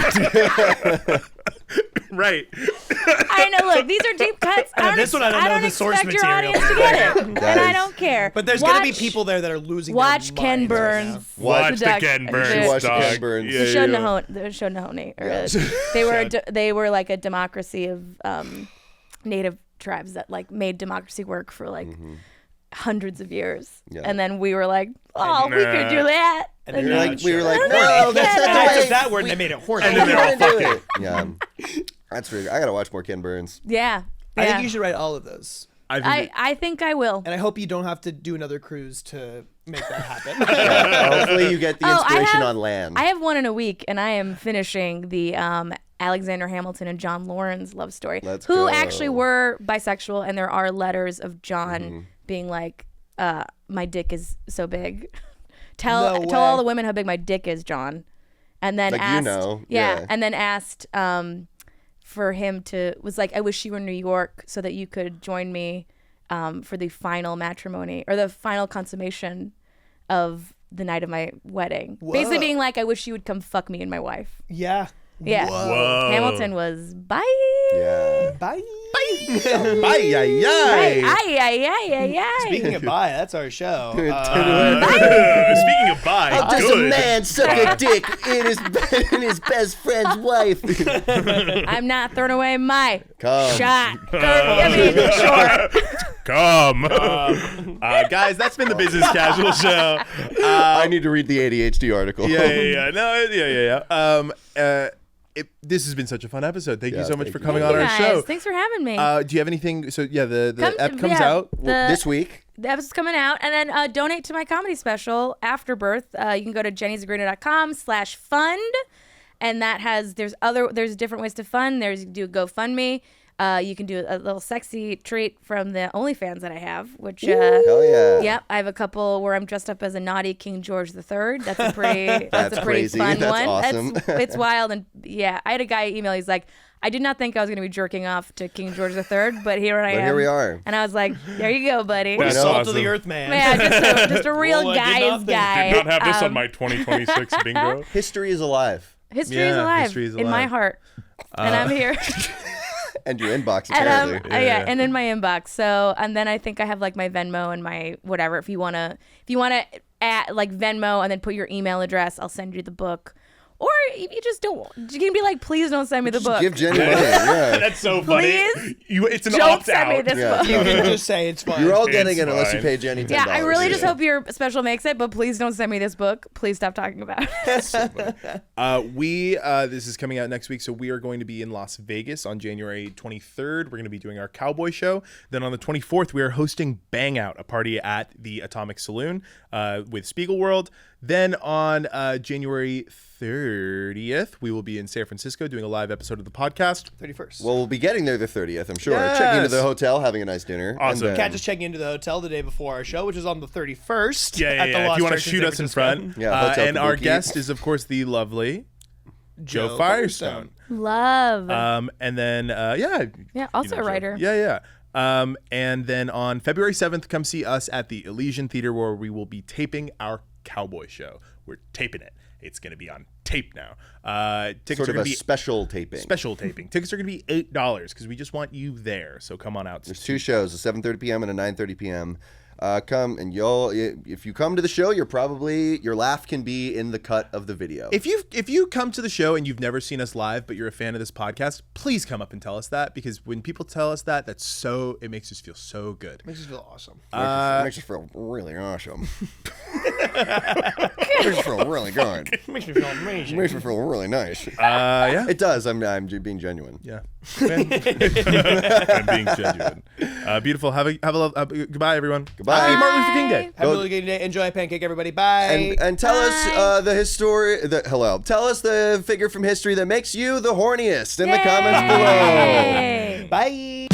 Right. I know. Look, these are deep cuts. this one I don't know the source expect your material. audience to get it, and I is- don't care. But there's going to be Watch- people there that are losing Watch their Ken minds right now. Burns. Watch the doc- Ken the- Burns. Watch the dog. Ken Burns. Yeah, The yeah. Haudenosaunee. They were like a democracy of native tribes that like made democracy work for like hundreds of years, Yeah. and then we were like, oh, we could do that. And And you're then- like, we were like, Horny. no, that's Yeah, not And the I way. took that word and I made it horny. And then they're all do it. Yeah, that's really. I gotta watch more Ken Burns. yeah. I yeah. think you should write all of those. I think I will. And I hope you don't have to do another cruise to make that happen. Hopefully, you get the Oh, I inspiration have- on land. I have one in a week, and I am finishing the Alexander Hamilton and John Lawrence love story, Let's who go. actually were bisexual, and there are letters of John Mm-hmm. being like, "My dick is so big." Tell No all way. the women how big my dick is, John. And then Like, you asked, know, yeah, yeah. and then asked for him to was like, "I wish you were in New York so that you could join me for the final matrimony or the final consummation of the night of my wedding." Basically Whoa. being like, "I wish you would come fuck me and my wife." Yeah. Yeah. Whoa. Hamilton was bye. Yeah. Bye. Ay, ay, Bye. ay. Ay, ay, ay, ay, ay. Speaking of bye, that's our show. Speaking of bye, How does a good. man suck a dick in his best friend's wife? I'm not throwing away my Come. shot. I mean, sure. Come. Guys, that's been the Business Casual Show. I need to read the ADHD article. Yeah. No, yeah. This has been such a fun episode. Thank you Yeah, so much thank for you. coming Thank on you our guys. show. Thanks for having me. Do you have anything? So yeah, the app comes yeah, out. This week. The episode's coming out, and then donate to my comedy special, Afterbirth. You can go to jennyzigrino.com/fund, and that has there's different ways to fund. You can do a GoFundMe. You can do a little sexy treat from the OnlyFans that I have, which Hell yeah. yep, I have a couple where I'm dressed up as a naughty King George III. That's a pretty That's a pretty crazy. fun That's one. awesome. It's wild, and yeah, I had a guy email. He's like, I did not think I was going to be jerking off to King George III, but here I am. here we are. And I was like, there you go, buddy. That's Salt awesome. to the earth, man. Yeah, just a real Well, I did guy's not think- guy. Did not have this on my 2026 bingo. History is alive. History is Yeah, alive history is in my alive. heart, and I'm here. And your inbox, And apparently. and in my inbox. So, and then I think I have like my Venmo and my whatever. If you wanna add like Venmo and then put your email address, I'll send you the book. Or if you just don't, you can be like, please don't send me the book. Give Jenny money. Yeah. That's so funny. Please It's an don't opt send me out. this Yeah. book. You can just say it's fine. You're all getting It's it unless you fine. pay Jenny $10. Yeah, I really just Yeah. hope your special makes it, but please don't send me this book. Please stop talking about it. This is coming out next week, so we are going to be in Las Vegas on January 23rd. We're going to be doing our cowboy show. Then on the 24th, we are hosting Bang Out, a party at the Atomic Saloon with Spiegelworld. Then on January 30th, we will be in San Francisco doing a live episode of the podcast. 31st. Well, we'll be getting there the 30th, I'm sure. Yes. Checking into the hotel, having a nice dinner. Awesome. And then- Cat just checking into the hotel the day before our show, which is on the 31st. Yeah. At the If Lost you want to Church in shoot San us in Francisco. front. Yeah, Hotel And our Kabuki. guest is, of course, the lovely Joe Firestone. Love. And then Also Joe. a writer. Yeah. And then on February 7th, come see us at the Elysian Theater where we will be taping our cowboy show. We're taping it. It's going to be on tape now. Tickets Sort are of going a to be special taping. special taping. Tickets are going to be $8 because we just want you there. So come on out. There's 2 shows, a 7:30 p.m. and a 9:30 p.m. Come and if you come to the show, your laugh can be in the cut of the video. If you come to the show and you've never seen us live, but you're a fan of this podcast, please come up and tell us that, because when people tell us that, it makes us feel so good. Makes us feel awesome. Makes us feel really awesome. Makes us feel really good. Makes me feel amazing. Makes me feel really nice. Yeah. It does. I'm being genuine. Yeah. I'm being genuine. Beautiful. Have a goodbye, everyone. Goodbye. Happy Martin Luther King Day. Have a really good day. Enjoy Pancake, everybody. Bye. And tell us Tell us the figure from history that makes you the horniest in the comments below. Yay. Bye.